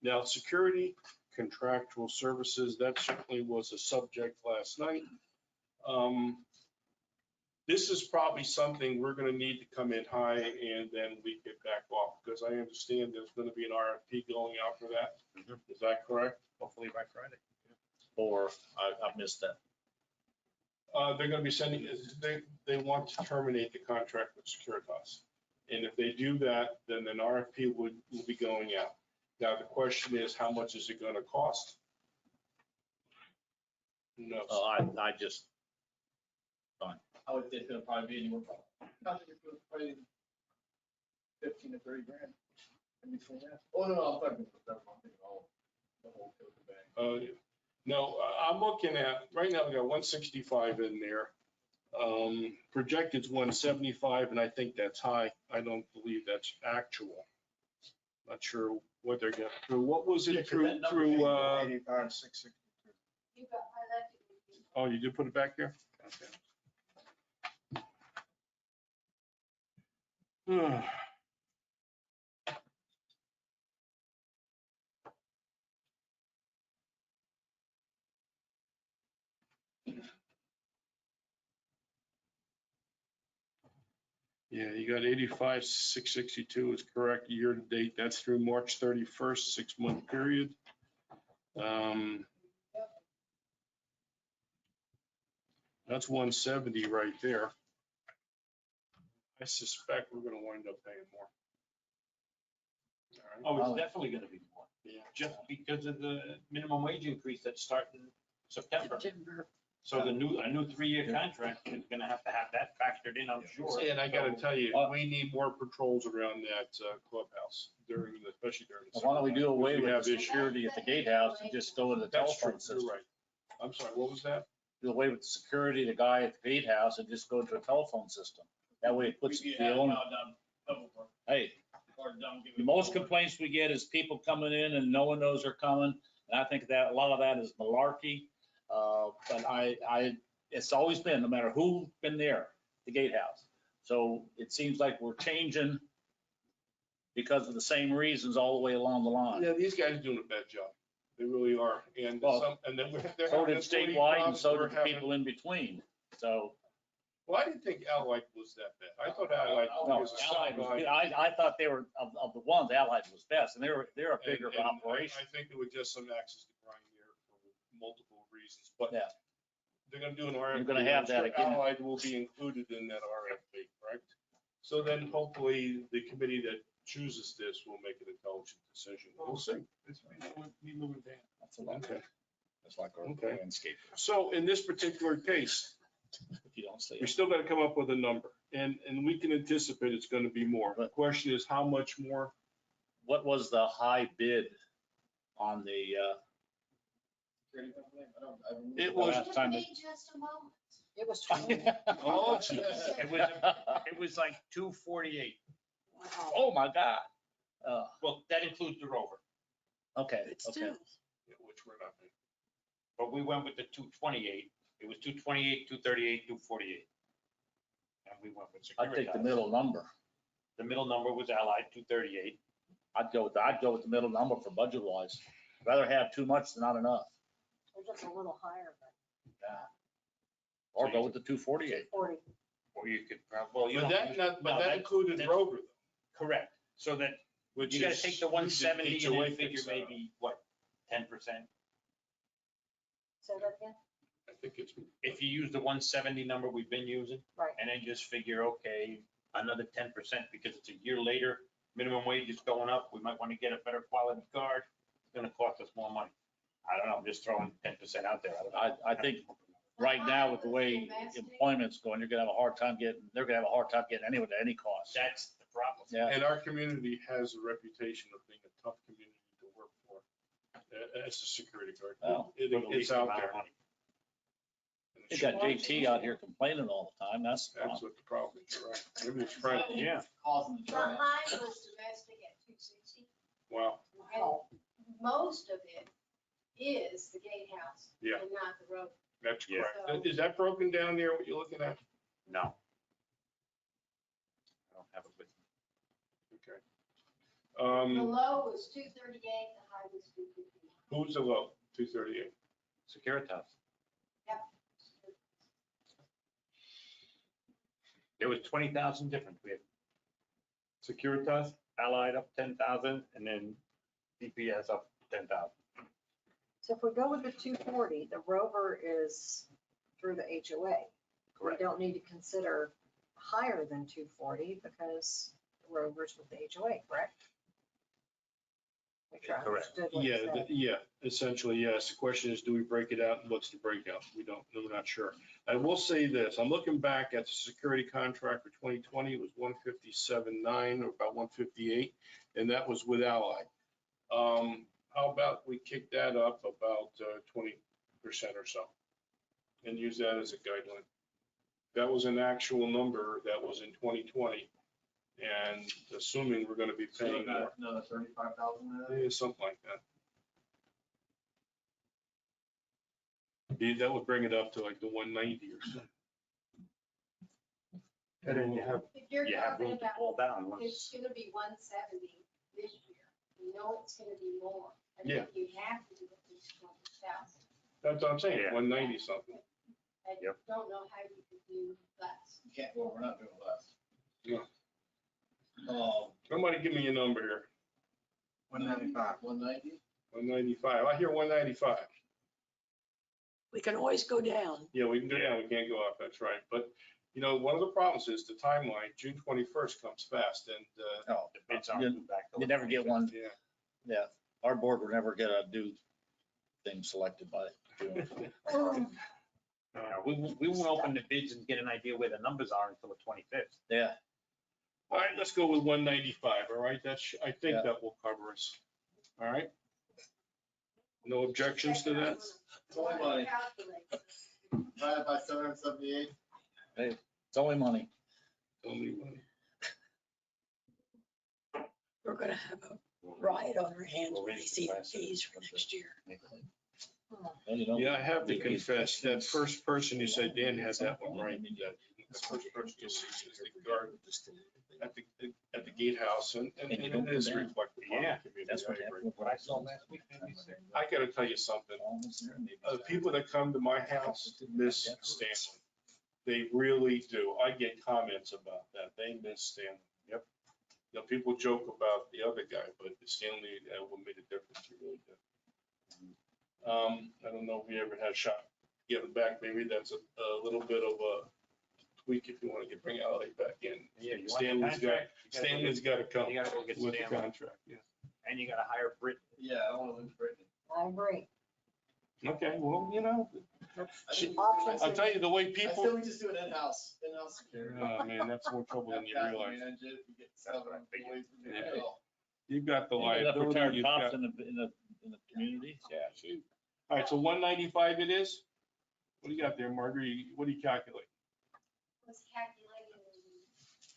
Now, security, contractual services, that certainly was a subject last night. This is probably something we're gonna need to come in high and then we get back off, because I understand there's gonna be an RFP going out for that. Is that correct? Hopefully by Friday. Or I missed that. They're gonna be sending, they want to terminate the contract with Securitas. And if they do that, then an RFP will be going out. Now, the question is, how much is it gonna cost? Who knows? I just, I would think it'll probably be anywhere from, probably 15 to 30 grand in between that. Oh, no, I'm talking about that, I'm thinking all, the whole bang. No, I'm looking at, right now, we got 165 in there. Projected's 175, and I think that's high. I don't believe that's actual. Not sure what they're getting through. What was Yeah, it 'cause through, that number through, came 85, 662. You got highlighted. oh, you did put it back there? Okay. Yeah, you got 85, 662 is correct year to date. That's through March 31st, 6-month period. That's 170 right there. I suspect we're gonna wind up paying more. All right. Oh, it's definitely gonna be more, Yeah. just because of the minimum wage increase that's starting September. So a new 3-year contract is gonna have to have that factored in, I'm sure. And I gotta So- tell you, we need more patrols around that clubhouse during, especially during the. why don't we do away We with have the issues. security at the gatehouse and just go to the That's true, telephone system? you're right. I'm sorry, what was that? Do away with the security, the guy at the gatehouse, and just go to a telephone system. That way it puts the owner, hey, the most complaints we get is people coming in and no one knows they're coming. And I think that a lot of that is malarkey. But it's always been, no matter who's been there, the gatehouse. So it seems like we're changing because of the same reasons all the way along the line. Yeah, these guys are doing a bad job. They really are. And Well, some, and then they're So having did employee statewide and problems, so we're did the having- people in between. So, Well, I didn't think Allied was that bad. I thought Allied no, was a Allied was, sub. I thought they were, of the ones, Allied was best, and they're a bigger And operation. I think there was just some access to grind there for multiple reasons, but Yeah. they're gonna do an RFP. You're gonna have I'm sure that again. Allied will be included in that RFP, correct? So then hopefully the committee that chooses this will make an intelligent decision. We'll see. We moving down. That's a lot. Okay. That's like our Okay. landscape, So in this particular case, if you don't say we it. still gotta come up with a number, and we can anticipate it's gonna be more. The question is how much more? What was the high bid on the, It was, last time Wait just a moment. It was 20. oh, geez. It was like 248. Wow. Oh, my God. Well, that includes the rover, Okay, It's okay. still, Yeah, which we're not paying. but we went with the 228. It was 228, 238, 248. And we went with I'd take the Securitas. middle number. The middle number was Allied, 238. I'd go with the middle number for budget wise. Rather have too much than not enough. We're just a little higher than Or go with the 248. 40. Or you could, well, you But don't. that no, included that- Rover, though, Correct. So that which you gotta is take the 170 and HOA then figure fixed, maybe, what, 10%? Say that again? I think it's. If you use the 170 number we've been using, Right. and then just figure, okay, another 10% because it's a year later, minimum wage is going up, we might want to get a better quality card, it's gonna cost us more money. I don't know, I'm just throwing 10% out there. don't know. I think right now with the way employment's going, they're gonna have a hard time getting anyone at any cost. That's the problem. Yeah. And our community has a reputation of being a tough community to work for, as a security guard. Well, It- For the It's least out amount of there. money. They got JT out here complaining all the time, that's the That's problem. what the problem is, right? Maybe it's Frank. Yeah. Causing the The trouble. high was domestic at 260. Wow. And most of it is the gatehouse. Yeah. And not the road. That's Yeah. correct. Is that broken down there, what you're looking at? No. I don't have it with me. Okay. The low was 238, the high was 250. Who's the low? 238. Securitas. Yep. There was 20,000 difference. We had Securitas, Allied up 10,000, and then DPS up 10,000. So if we go with the 240, the Rover is through the HOA. We Correct. don't need to consider higher than 240 because the Rover's with the HOA, correct? Make sure I Correct. understood what you Yeah, said. yeah, essentially, yes. The question is, do we break it out? What's the breakout? We're not sure. I will say this, I'm looking back at the security contract for 2020, it was 157.9 or about 158, and that was with Allied. How about we kick that up about 20% or so and use that as a guideline? That was an actual number that was in 2020. And assuming we're gonna be paying more, Another 35,000. something like that. That would bring it up to like the 190 or so. And then you have, If you're You have talking room to about, pull down. it's gonna be 170 this year. You know it's gonna be more. I Yeah. think you have to do at least 20,000. That's what I'm saying, Yeah. 190 something. I Yep. don't know how you could do less. You can't, well, we're not doing less. Yeah. Um, Somebody give me a number here. 195. 190? 195. I hear 195. We can always go down. Yeah, we can go down, we can't go up, that's right. But, you know, one of the problems is the timeline, June 21st comes fast and, No, The bids aren't due back till you the never get 25th. one, yeah. yeah, our board will never get a new thing selected by June. Yeah, we won't open the bids and get an idea where the numbers are until the 25th. Yeah, All right, let's go with 195, all right? I think Yeah. that will cover us. All right? No objections to that? It's only money. Calculate. Divided by 778. it's only money. Only one. We're gonna have a riot on our hands We'll when they raise see the the fees for next year. And you don't- Yeah, I have to confess, that first person you said, Dan has that one right. The first person you see is the guard at the Gatehouse, and it is reflective on the Yeah, community. That's what I agree. happened. What I saw last week, maybe six. I gotta tell you something. The people that come to my house miss Stanley. They really do. I get comments about that. They miss Stanley. Yep. You know, people joke about the other guy, but Stanley will make a difference. He really did. I don't know if we ever had a shot to get him back. Maybe that's a little bit of a tweak if you want to bring Ally back in. Yeah, you want the Stanley's got, contract, you gotta go Stanley's got to come You gotta go get with the Stanley, contract, yeah. and you gotta hire Brit. Yeah, I don't want to lose Brittany. I agree. Okay, well, you know, Options. I'll tell you, the way I people, still we just do an in-house security. oh man, that's more trouble than you realize. Manage it, we get 7 employees, we do it Yeah. all. You've got the You got enough liability, retired you've cops got. in the community. Yeah, shoot. All right, so 195 it is? What do you got there, Margaret? What do you calculate? Was calculating the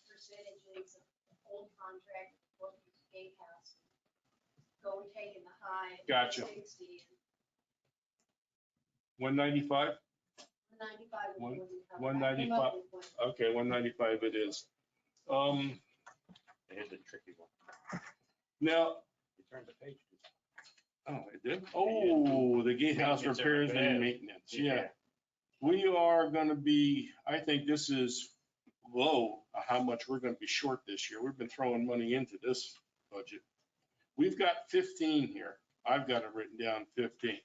percentages of the old contract, what was Gatehouse. Going, taking the high. at Gotcha. 60 195? and 95. was One- more than covered. 195. I came up with one. Okay, 195 it is. Here's the tricky one. Now, You turn the page. oh, it did? Oh, the gatehouse Maintenance and repairs and repairs. maintenance, yeah. We are gonna be, I think this is low, how much we're gonna be short this year. We've been throwing money into this budget. We've got 15 here. I've got it written down 15.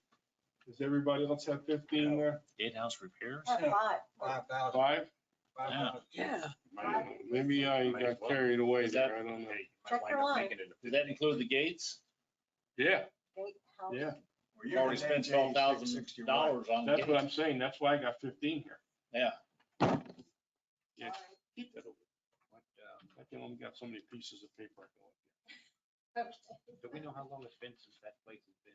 Does everybody else have 15 there? Gatehouse repairs? Or 5. 5,000. 5? Yeah. Maybe I got carried away there. I don't know. Check your line. Did that include the gates? Yeah, Gatehouse. yeah. We've already spent $12,000 on That's what gates. I'm saying. That's why I got 15 here. Yeah. Yeah. Keep that over. I can only got so many pieces of paper I can look at. Do we know how long it's been since that place has been?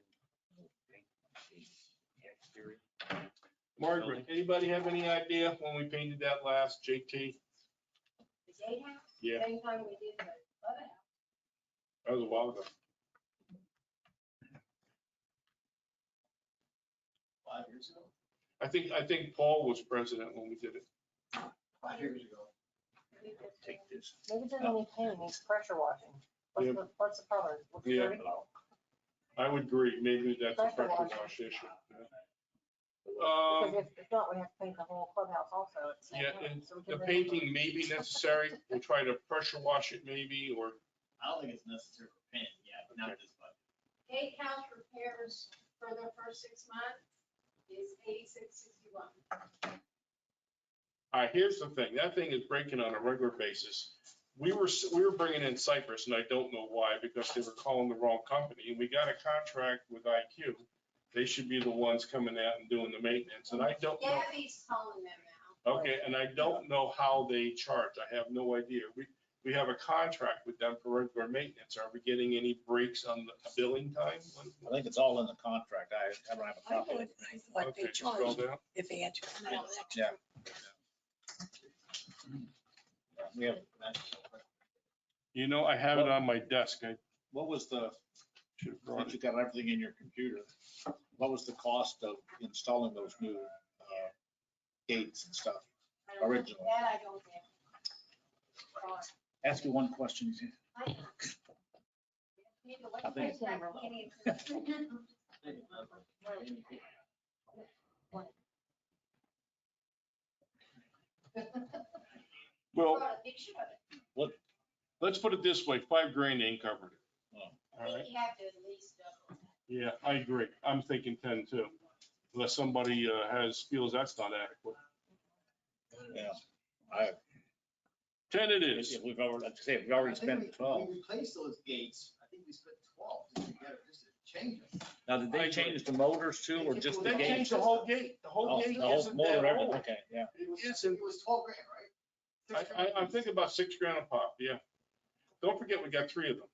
Exterior? Margaret, anybody have any idea when we painted that last JT? The gatehouse? Yeah. Same time we did the other house. That was a while ago. 5 years ago. I think Paul was president when we did it. 5 years ago. Take this. Maybe it doesn't need painting, needs pressure washing. Yeah. What's the color? Looks Yeah. dirty. I would agree. Maybe that's a Pressure pressure wash. wash issue. Because if not, we have to paint the whole clubhouse also. at the same Yeah, time, and so we the can- painting may be necessary. We'll try to pressure wash it maybe, or, I don't think it's necessary for paint, yeah, but not this budget. Gatehouse repairs for the first 6 months is 8661. all right, here's the thing. That thing is breaking on a regular basis. We were bringing in Cypress, and I don't know why, because they were calling the wrong company. And we got a contract with IQ. They should be the ones coming out and doing the maintenance, and I don't know. Gabby's calling them now. Okay, and I don't know how they charge. I have no idea. We have a contract with them for regular maintenance. Are we getting any breaks on the billing time? I think it's all in the contract. I don't have a I copy. thought they Okay, spelled charged out. if they had to come out extra. Yeah. We have, You know, I have it on my desk. I what was the, should have brought since it. you got everything in your computer, what was the cost of installing those new gates and stuff? I don't know. Original. That I don't have. Ask you one question. I know. I think- Well, Brought a picture of it. let's put it this way, $5,000 ain't covered it. I All think right, you have to at least double that. yeah, I agree. I'm thinking 10 too. Unless somebody feels that's not adequate. Yeah. 10 it is. If we've already, like I say, we've already spent 12. We replaced those gates, I think we spent 12 just to get it, just to change them. Now, did they change the motors too, or just the They gates? changed the whole gate. The whole Oh, gate the whole isn't motor, that everything. old. Okay, yeah. It was, Isn't- it was 12 grand, right? I'm thinking about $6,000 a pop, yeah. Don't forget, we got 3 of them.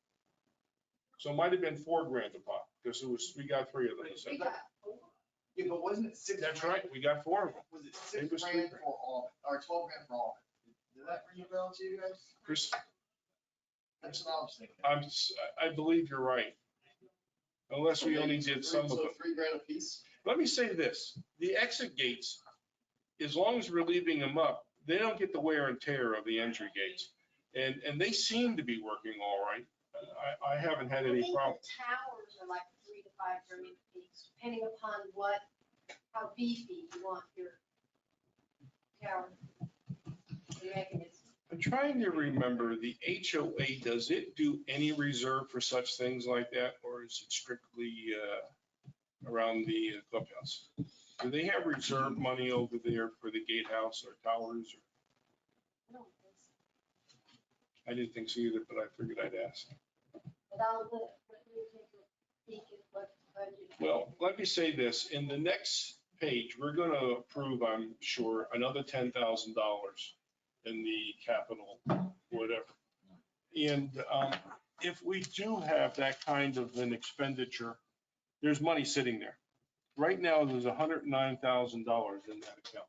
So it might have been $4,000 a pop, because we got 3 of them. We got four. Yeah, but wasn't it 6? That's grand? right, we got 4 of them. Was it It 6 was grand 3 for all, of it, or 12 grand for all of it? Did that ring a bell to you guys? Chris, That's what I was thinking. I believe you're right. Unless we only did some of So them. 3 grand a piece? Let me say this, the exit gates, as long as we're leaving them up, they don't get the wear and tear of the entry gates. And they seem to be working all right. I haven't had I any think problem. the towers are like 3 to 5 grand a piece, depending upon how beefy you want your tower. The mechanism. I'm trying to remember, the HOA, does it do any reserve for such things like that? Or is it strictly around the clubhouse? Do they have reserve money over there for the gatehouse or towers? I don't think so. I didn't think so either, but I figured I'd ask. But I'll let me take a peek at what the budget. Well, let me say this, in the next page, we're gonna approve, I'm sure, another $10,000 in the capital, whatever. And if we do have that kind of an expenditure, there's money sitting there. Right now, there's $109,000 in that account.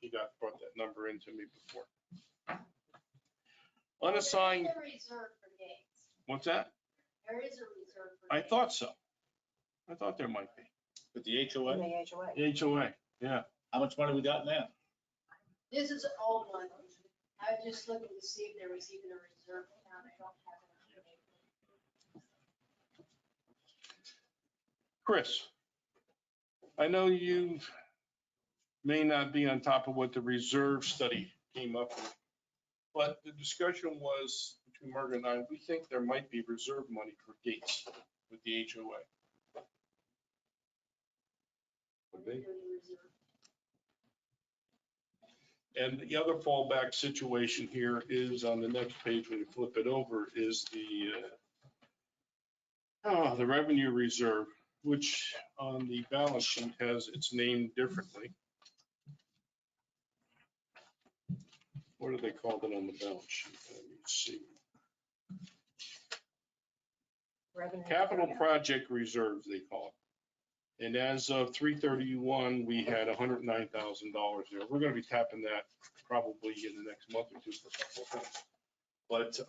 She brought that number into me before. Unassigned, There is a reserve for gates. what's that? There is a reserve for. I gates. thought so. I thought there might be. With the In HOA, the HOA. The HOA, yeah. how much money we got in that? This is all money. I was just looking to see if there was even a reserve account. I don't have it. Chris, I know you may not be on top of what the reserve study came up with, but the discussion was between Margaret and I, we think there might be reserve money for gates with the HOA. Would be. Reserve. And the other fallback situation here is on the next page, when you flip it over, is the revenue reserve, which on the balance sheet has its name differently. What do they call it on the balance sheet? Let me see. Revenue. Capital project reserves, they call it. And as of 3/31, we had $109,000 there. We're going to be tapping that probably in the next month or two for a couple of things. But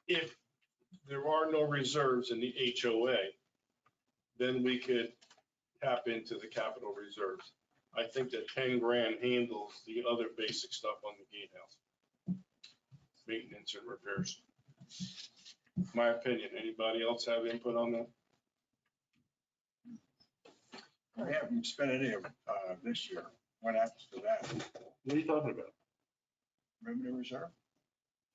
if there are no reserves in the HOA, then we could tap into the capital reserves. I think that 10 grand handles the other basic stuff on the gatehouse. Maintenance and repairs. My opinion. Anybody else have input on that? We haven't spent any of this year. What happens to that? What are you talking about? Revenue reserve?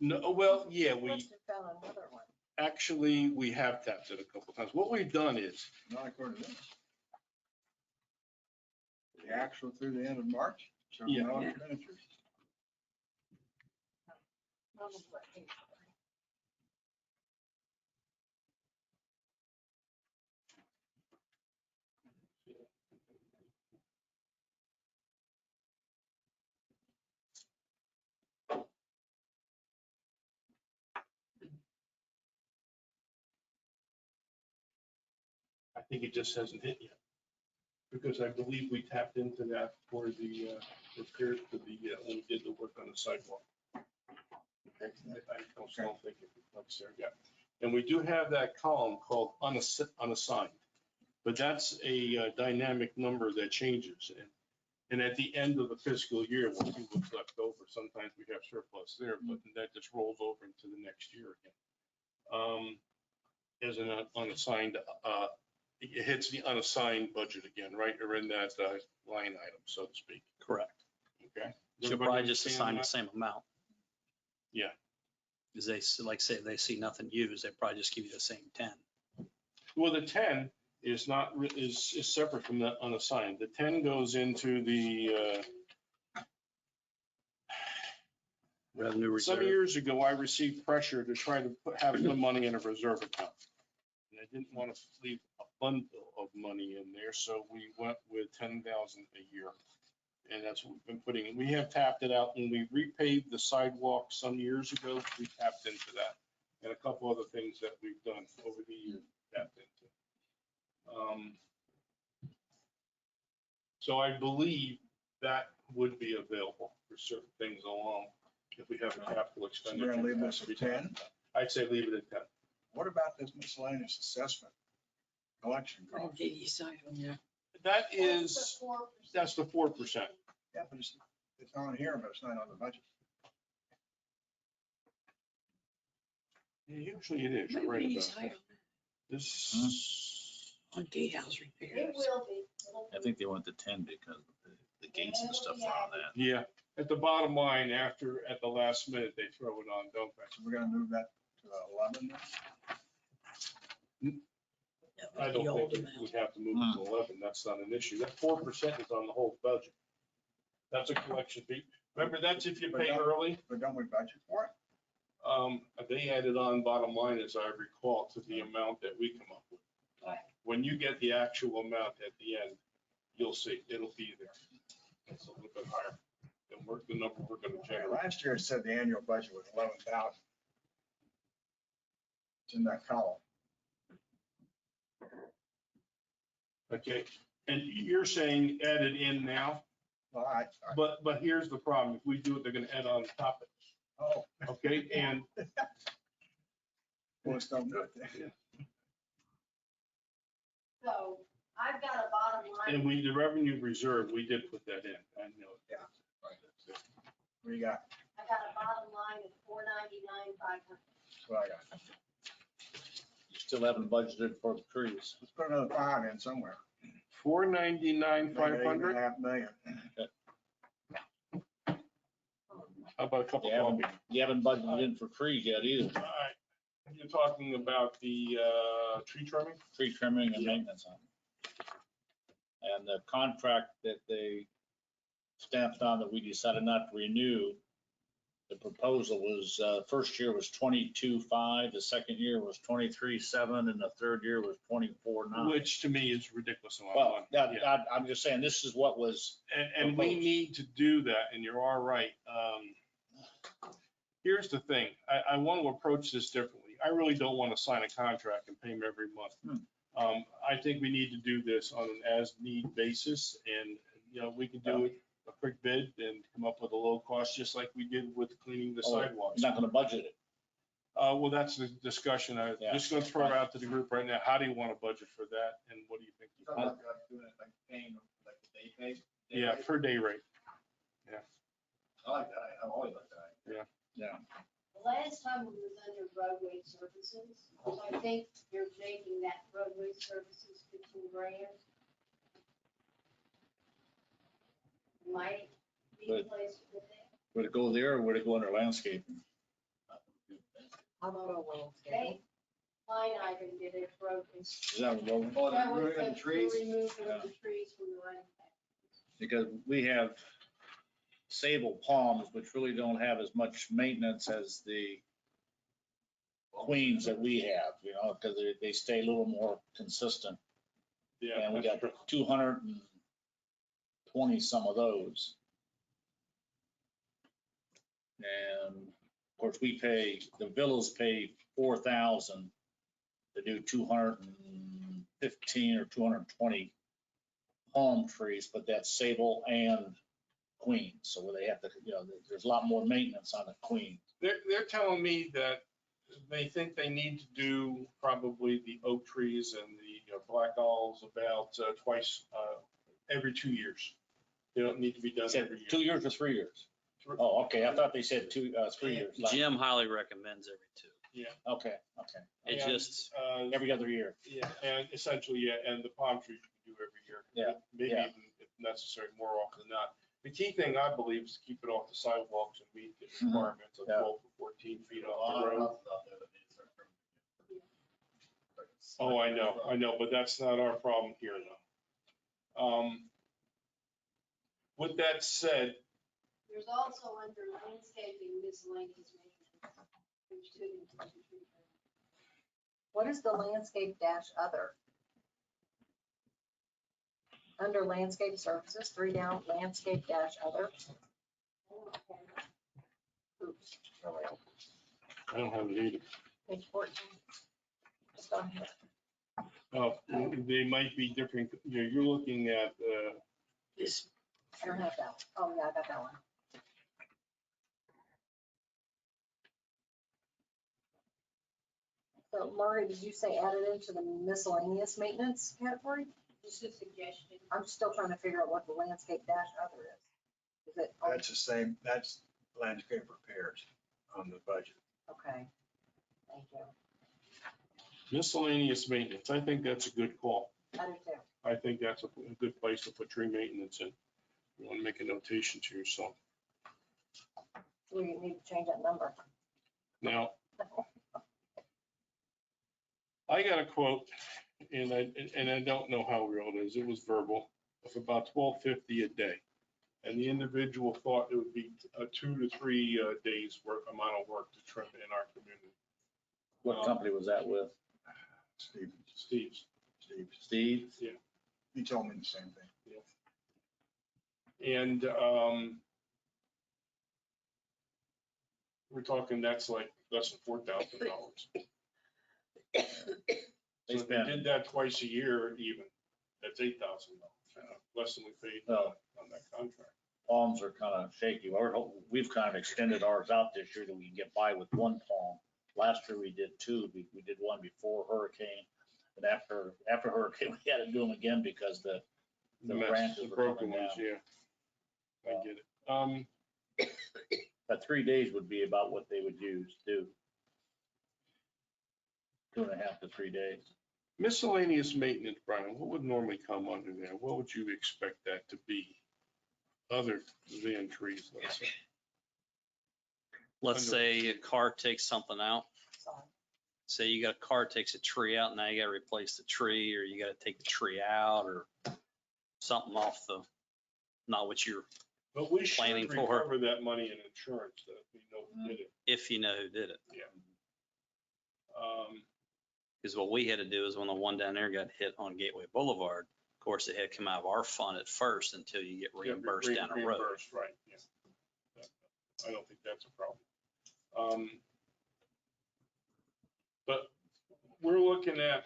No, well, yeah, Must we have found another one. actually, we have tapped it a couple of times. What we've done is, Not according to this. The actual through the end of March, so Yeah. no expenditures. I think it just hasn't hit yet. Because I believe we tapped into that for the repairs to the, when we did the work on the sidewalk. I don't think it reflects there yet. And we do have that column called unassigned, but that's a dynamic number that changes. And at the end of the fiscal year, we'll see what's left over. Sometimes we have surplus there, but that just rolls over into the next year again. As an unassigned, it hits the unassigned budget again, right? Or in that line item, so to speak. Correct. Okay. She'll Everybody probably just understand assign the that? same amount. Yeah. Because they, like say, they see nothing used, they probably just give you the same 10. Well, the 10 is not, is separate from the unassigned. The 10 goes into the, Revenue some reserve. years ago, I received pressure to try to have some money in a reserve account. And I didn't want to leave a bundle of money in there, so we went with 10,000 a year. And that's what we've been putting in. We have tapped it out. When we repaved the sidewalk some years ago, we tapped into that. And a couple other things that we've done over the years, tapped into. So I believe that would be available for certain things along if we have a capital So expenditure. we're gonna leave this at 10? I'd say leave it at 10. What about this miscellaneous assessment collection cost? That is, that's the 4%. Yeah, but it's on here, but it's not on the budget. Yeah, usually it is, you're right about that. This, On Gatehouse It Repairs. will be. It'll I be. think they went to 10 because of the gates and stuff on that. yeah, at the bottom line, after, at the last minute, they throw it on, don't they? So we're gonna move that to 11 then? I don't think we have to move it to 11. That's not an issue. That 4% is on the whole budget. That's a collection fee. Remember, that's if you pay early. But don't we budget for it? They added on bottom line, as I recall, to the amount that we come up with. Right. When you get the actual amount at the end, you'll see, it'll be there. It's a little bit higher than the number we're gonna generate. Last year it said the annual budget was 11,000. It's in that column. Okay, and you're saying add it in now, Well, but here's the problem. If we do it, they're gonna add on top of oh, it, okay? And well, let's don't do it then. So I've got a bottom line. the revenue reserve, we did put that in. I know. Yeah. What do you got? I got a bottom line of 499,500. That's what I got. You still haven't budgeted for the trees. Let's put another 5 in somewhere. 499, Make it 500. 8.5 million. How about a couple You haven't, more? you haven't budgeted in for trees yet either. All right. You're talking about the tree trimming? Tree trimming and maintenance on it. And the contract that they stamped on that we decided not to renew, the proposal was, first year was 22.5, the second year was 23.7, and the third year was 24.9. Which to me is ridiculous amount of Well, money. Yeah. I'm just saying, this is what was, And we proposed. need to do that, and you are right. Here's the thing, I want to approach this differently. I really don't want to sign a contract and pay them every month. I think we need to do this on an as-need basis, and, you know, we can do it a quick bid and come up with a low cost, just like we did with cleaning the sidewalks. not gonna budget it. Well, that's the discussion. I'm Yeah. just going to throw it out to the group right now. How do you want to budget for that, and what do you think? Talking about doing it like paying them like the day pay. day Yeah, rate. per day rate. I like that. I've always liked that. Yeah. The last time we was under roadway services, so I think you're making that roadway services 15 grand. Might be a But- place to put that. Would it go there or would it go under landscaping? How about a landscape? Okay, line item did it broken. Is that what we're- Oh, That the was removing the trees. Removing Yeah. the trees from the right. Because we have sable palms, which really don't have as much maintenance as the queens that we have, you know, because they stay a little more consistent. Yeah. And we that's got true. 220 some of those. And of course, the villas pay 4,000 to do 215 or 220 palm trees, but that's sable and queen. So they have to, you know, there's a lot more maintenance on the queen. They're telling me that they think they need to do probably the oak trees and the black olives about twice, every 2 years. They don't need to be done Said every year. 2 years or 3 years? Oh, okay. I thought they said 3 years. Jim highly recommends every 2. Okay. It And, just, Every other year. Yeah, and essentially, yeah, and the palm trees you can do every year. Yeah, Maybe yeah. even if necessary, more often than not. The key thing, I believe, is to keep it off the sidewalks and meet the requirements of Yeah. 12 to 14 feet A off lot the of road. houses out there that need to start trimming. Oh, I know, but that's not our problem here, though. With that said, There's also under landscaping miscellaneous maintenance. Which could include the tree trimming. What is the landscape dash other? Under landscape services, 3 down, landscape dash other. Oops, really, I don't have it either. page 14. Just on here. They might be different, you're looking at, I don't have that. Oh, yeah, I got that one. So Murray, did you say added into the miscellaneous maintenance category? Just a suggestion. I'm still trying to figure out what the landscape dash other is. Is it, That's the same, that's landscape repairs on the budget. okay, thank you. miscellaneous maintenance. I think that's a good call. I do too. I think that's a good place to put tree maintenance in. You want to make a notation to yourself. We need to change that number. Now, I got a quote, and I don't know how real it is. It was verbal, of about $12.50 a day. And the individual thought it would be a 2 to 3 days work, amount of work to trim in our community. What company was that with? Steve's. Steve? He told me the same thing. And we're talking, that's like less than $4,000. So if they did that twice a year even, that's $8,000, less than we paid Oh. on that contract. Palms are kind of shaky. We've kind of extended ours out this year that we can get by with one palm. Last year we did 2. We did one before hurricane. And after hurricane, we had to do them again because the mess, branches the were broken coming ones, down. yeah. I get it. But 3 days would be about what they would use, do. 2.5 to 3 days. Miscellaneous maintenance, Brian, what would normally come under there? What would you expect that to be? Other than trees, let's say. let's say a car takes something out. Sorry. Say you got a car takes a tree out, now you gotta replace the tree, or you gotta take the tree out, or something off the, not what you're, But we should planning for. recover that money in insurance that we know who did it. if you know who did it. Um, Because what we had to do is when the one down there got hit on Gateway Boulevard, of course, it had come out of our fund at first until you get reimbursed down the road. reimbursed, right, yeah. I don't think that's a problem. But we're looking at,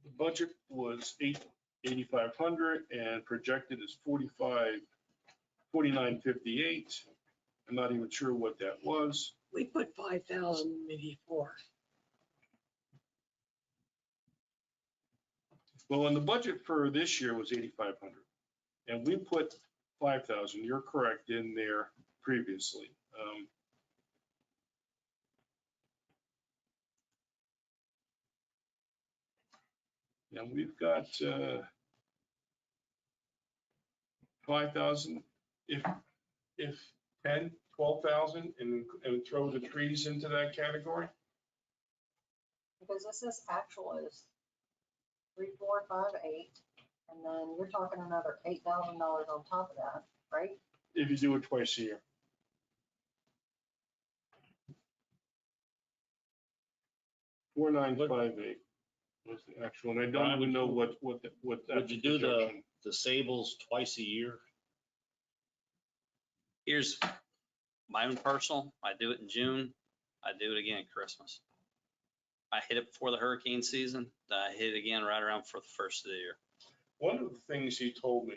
the budget was 8,500 and projected is 4958. I'm not even sure what that was. We put 5,000 maybe for. Well, and the budget for this year was 8,500. And we put 5,000, you're correct, in there previously. Yeah, we've got 5,000, if 10, 12,000, and throw the trees into that category. Because this is actual is 3,458, and then you're talking another $8,000 on top of that, right? If you do it twice a year. $4,958 was the actual, and I don't even know what that. Would you do the Sables twice a year? Here's my own personal, I do it in June, I do it again at Christmas. I hit it before the hurricane season, then I hit it again right around for the first of the year. One of the things he told me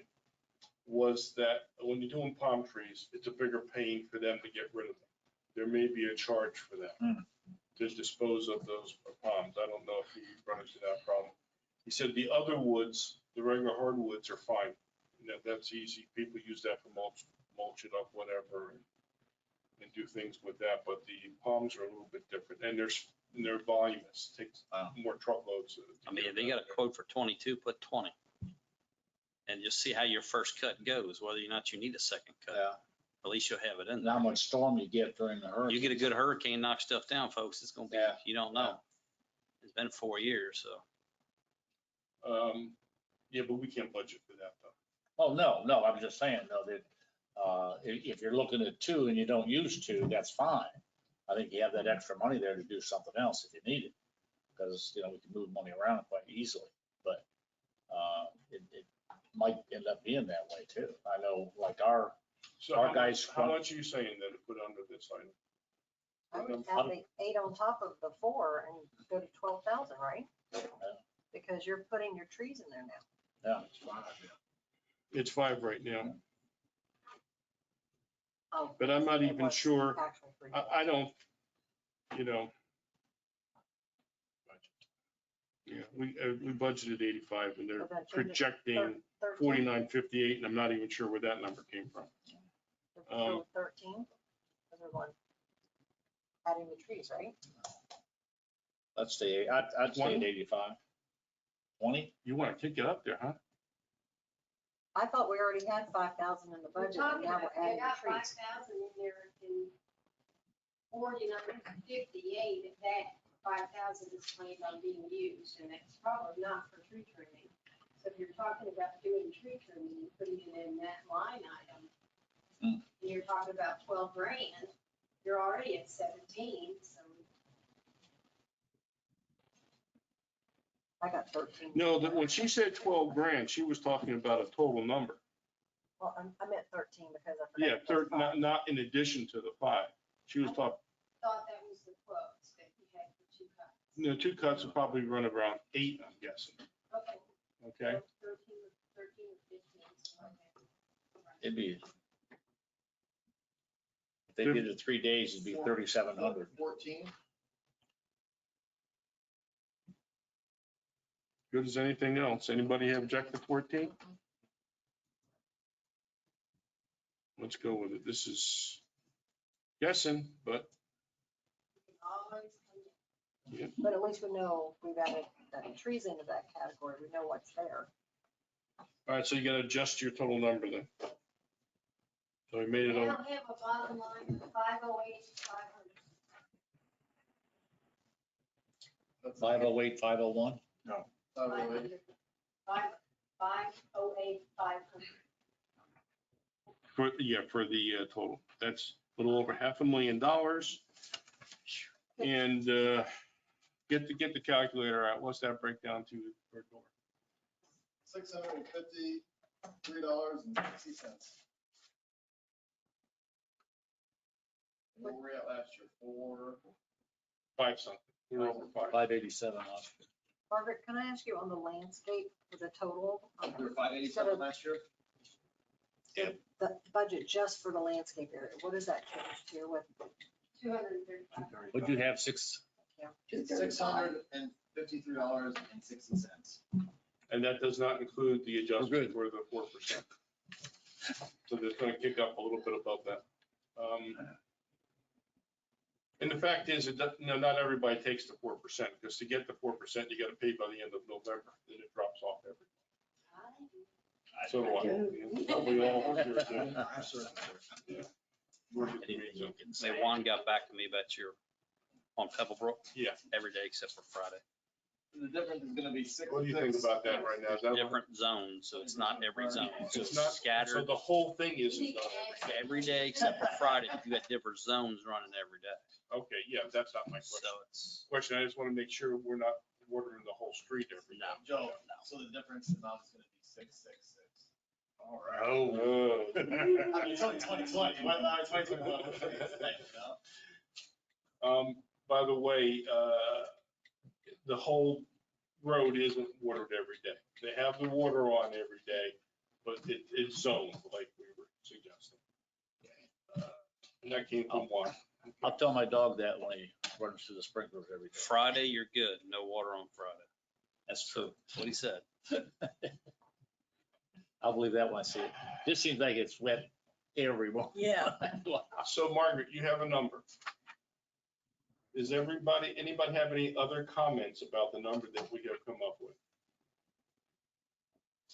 was that when you're doing palm trees, it's a bigger pain for them to get rid of them. There may be a charge for that to dispose of those palms. I don't know if he run into that problem. He said the other woods, the regular hardwoods are fine. That's easy. People use that for mulch it up, whatever, and do things with that. But the palms are a little bit different, and their volume takes more truckloads. I mean, if they got a quote for 22, put 20. And just see how your first cut goes, whether or not you need a second cut. Yeah. At least you'll have it in And there. how much storm you get during the hurricane? You get a good hurricane, knock stuff down, folks, it's gonna be, Yeah. you don't know. It's been 4 years, so. Yeah, but we can't budget for that though. Oh, no, I'm just saying though that if you're looking at 2 and you don't use 2, that's fine. I think you have that extra money there to do something else if you need it. Because, we can move money around quite easily, but it might end up being that way too. I know like our So Our guys how much are you saying that to put under this item? I would add the 8 on top of the 4 and go to 12,000, right? Because you're putting your trees in there now. It's fine, yeah. It's 5 right now, Oh, but I'm not it even was sure. actually 3. I don't, yeah, we budgeted 85 and they're So then change it to projecting 13. 4958, and I'm not even sure where that number came from. So 13, other one. Adding the trees, right? I'd stay at 85. 20? You want to kick it up there, huh? I thought we already had 5,000 in the We're budget, and talking now about, we're you adding the got trees. 5,000 in there in 4958, if that 5,000 is planned on being used, and it's probably not for tree trimming. So if you're talking about doing tree trimming, and putting it in that line item, and you're talking about 12 grand, you're already at 17, so. I got 13. No, when she said 12 grand, she was talking about a total number. Well, I meant 13 because I Yeah, forgot. not in addition to the 5. She was talking, Thought that was the quotes that you had for 2 cuts. 2 cuts would probably run around 8, I'm guessing. Okay. Okay, 13 or 15, so okay. It'd be, if they did it 3 days, it'd be 3,700. 14? good as anything else. Anybody have objective 14? Let's go with it. This is guessing, but Always come But at least we know we've added trees into that category. We know what's there. all right, so you gotta adjust your total number then. So we made it They over. don't have a bottom line, 508, 500. 508, 501? No. 500. 508,500. For the total. That's a little over $500,000. And get the calculator out. What's that break down to per door? $653.60. What were we at last year? Five something. We're over five. 587 last year. Margaret, can I ask you on the landscape for the total? We were 587 last year? The budget just for the landscape area, what does that change to with? 235. Would you have six? $653.60. And that does not include the adjustment for the 4%. So that's going to kick up a little bit above that. And the fact is, not everybody takes the 4%, because to get the 4%, you got to pay by the end of November, then it drops off every. So do I. We all work here, too. Yeah. Work at the meeting, so. Say Juan got back to me about your, on Pebblebrook, Yeah. every day except for Friday. The difference is gonna be six. What do you think about that right now? Is that- Different zones, so it's not every zone. So It's it's not, so scattered the whole thing isn't done. every day except for Friday. You got different zones running every day. Okay, yeah, that's not my So question. it's, Question, I just want to make sure we're not watering the whole street every day. no, Joe, so the difference in amount is gonna be 666. All right. Oh. I mean, it's only 2020, why not 2021? By the way, the whole road isn't watered every day. They have the water on every day, but it's zoned like we were suggesting. And that came from one. I'll tell my dog that when he runs through the sprinklers every day. Friday, you're good. No water on Friday. That's true. That's what he said. I'll believe that when I see it. This seems like it's wet every morning. Yeah. So Margaret, you have a number. Does anybody have any other comments about the number that we have come up with?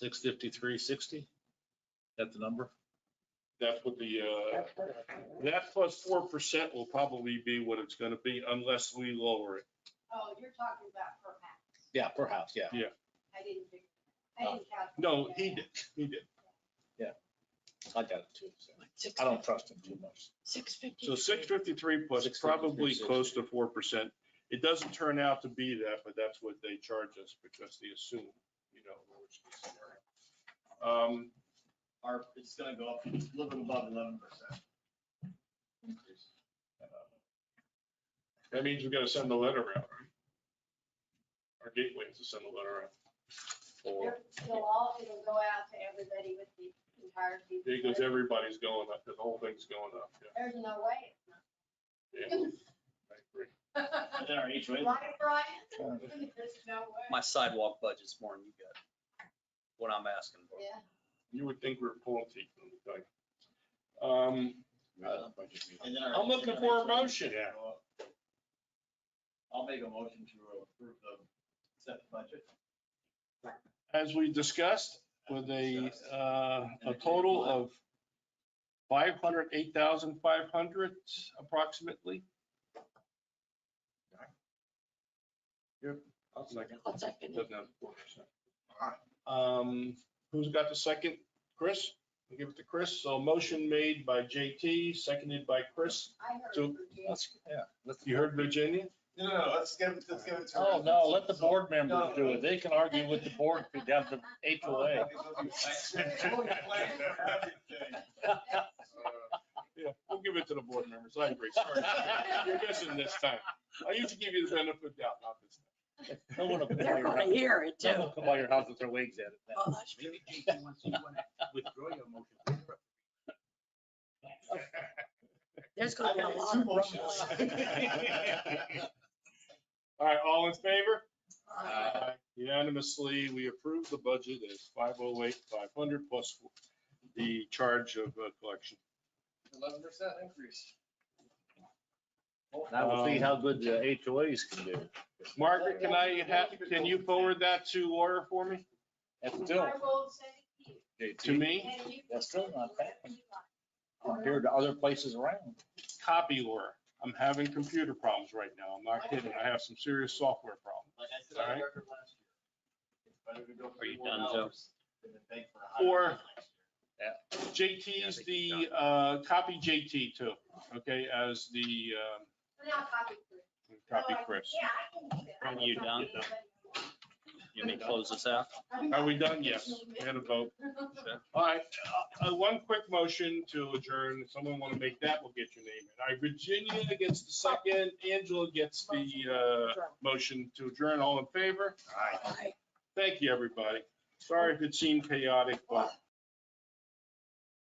653.60? That's the number? That's what that plus 4% will probably be what it's going to be unless we lower it. Oh, you're talking about per house. Yeah, per house, yeah. I didn't figure, I didn't calculate. No, that. he did. I got it too. So I don't trust him too much. 650. So 653 plus 653, probably close to 4%. It doesn't turn out to be that, but that's what they charge us because they assume, worst case scenario. It's gonna go up a little bit above 11%. Increase. That means we got to send a letter out, right? Our gateway has to send a letter out. It'll go out to everybody with the entire. Because everybody's going up, the whole thing's going up. There's no way it's not. Yeah, I agree. And then our HOA. Right, Brian? There's no way. My sidewalk budget's more than you got. What I'm asking for. Yeah. You would think we're pulling teeth, let me tell you. And then our- I'm looking for a motion. Yeah. I'll make a motion to approve the set budget. As we discussed, with a total of 508,500 approximately. Yep. I'll second. Doesn't have 4%. Who's got the second? Chris? We'll give it to Chris. So motion made by JT, seconded by Chris. I heard So- Virginia. You heard Virginia? No, let's give it to her. Oh, no, let the board members do it. They can argue with the board down to HOA. Yeah, we'll give it to the board members. I agree. Sorry. You're missing this time. I usually give you the benefit of doubt, not this time. No one will come by They're your gonna house. hear it Someone too. will come by your house and throw eggs at it. Oh, that's true. Maybe JT wants to withdraw your motion. There's gonna be a lot of rumbling. All right, all in favor? Aye. Unanimously, we approve the budget as 508,500 plus the charge of collection. 11% increase. Now we'll see how good the HOAs can do. Margaret, can you forward that to Laura for me? That's still, I will send it to you. To me? And you That's can still not send bad. it to you. compared to other places around. Copy, Laura. I'm having computer problems right now. I'm not kidding. I have some serious software problems. Like I said, All on right. record last year. It's better to go for Are you $4. done, Joe? Gonna beg for a higher Or- rate next year. JT's the, copy JT too, okay, as the, And I'll copy Chris. copy Oh, I- Chris. Yeah, I can do that. Are you done? You may close this out. Are we done? Yes, we had a vote. All right, one quick motion to adjourn. If someone want to make that, we'll get your name in. All right, Virginia gets the second, Angela gets the, motion to adjourn. All in favor? Aye. Thank you, everybody. Sorry if it seemed chaotic, but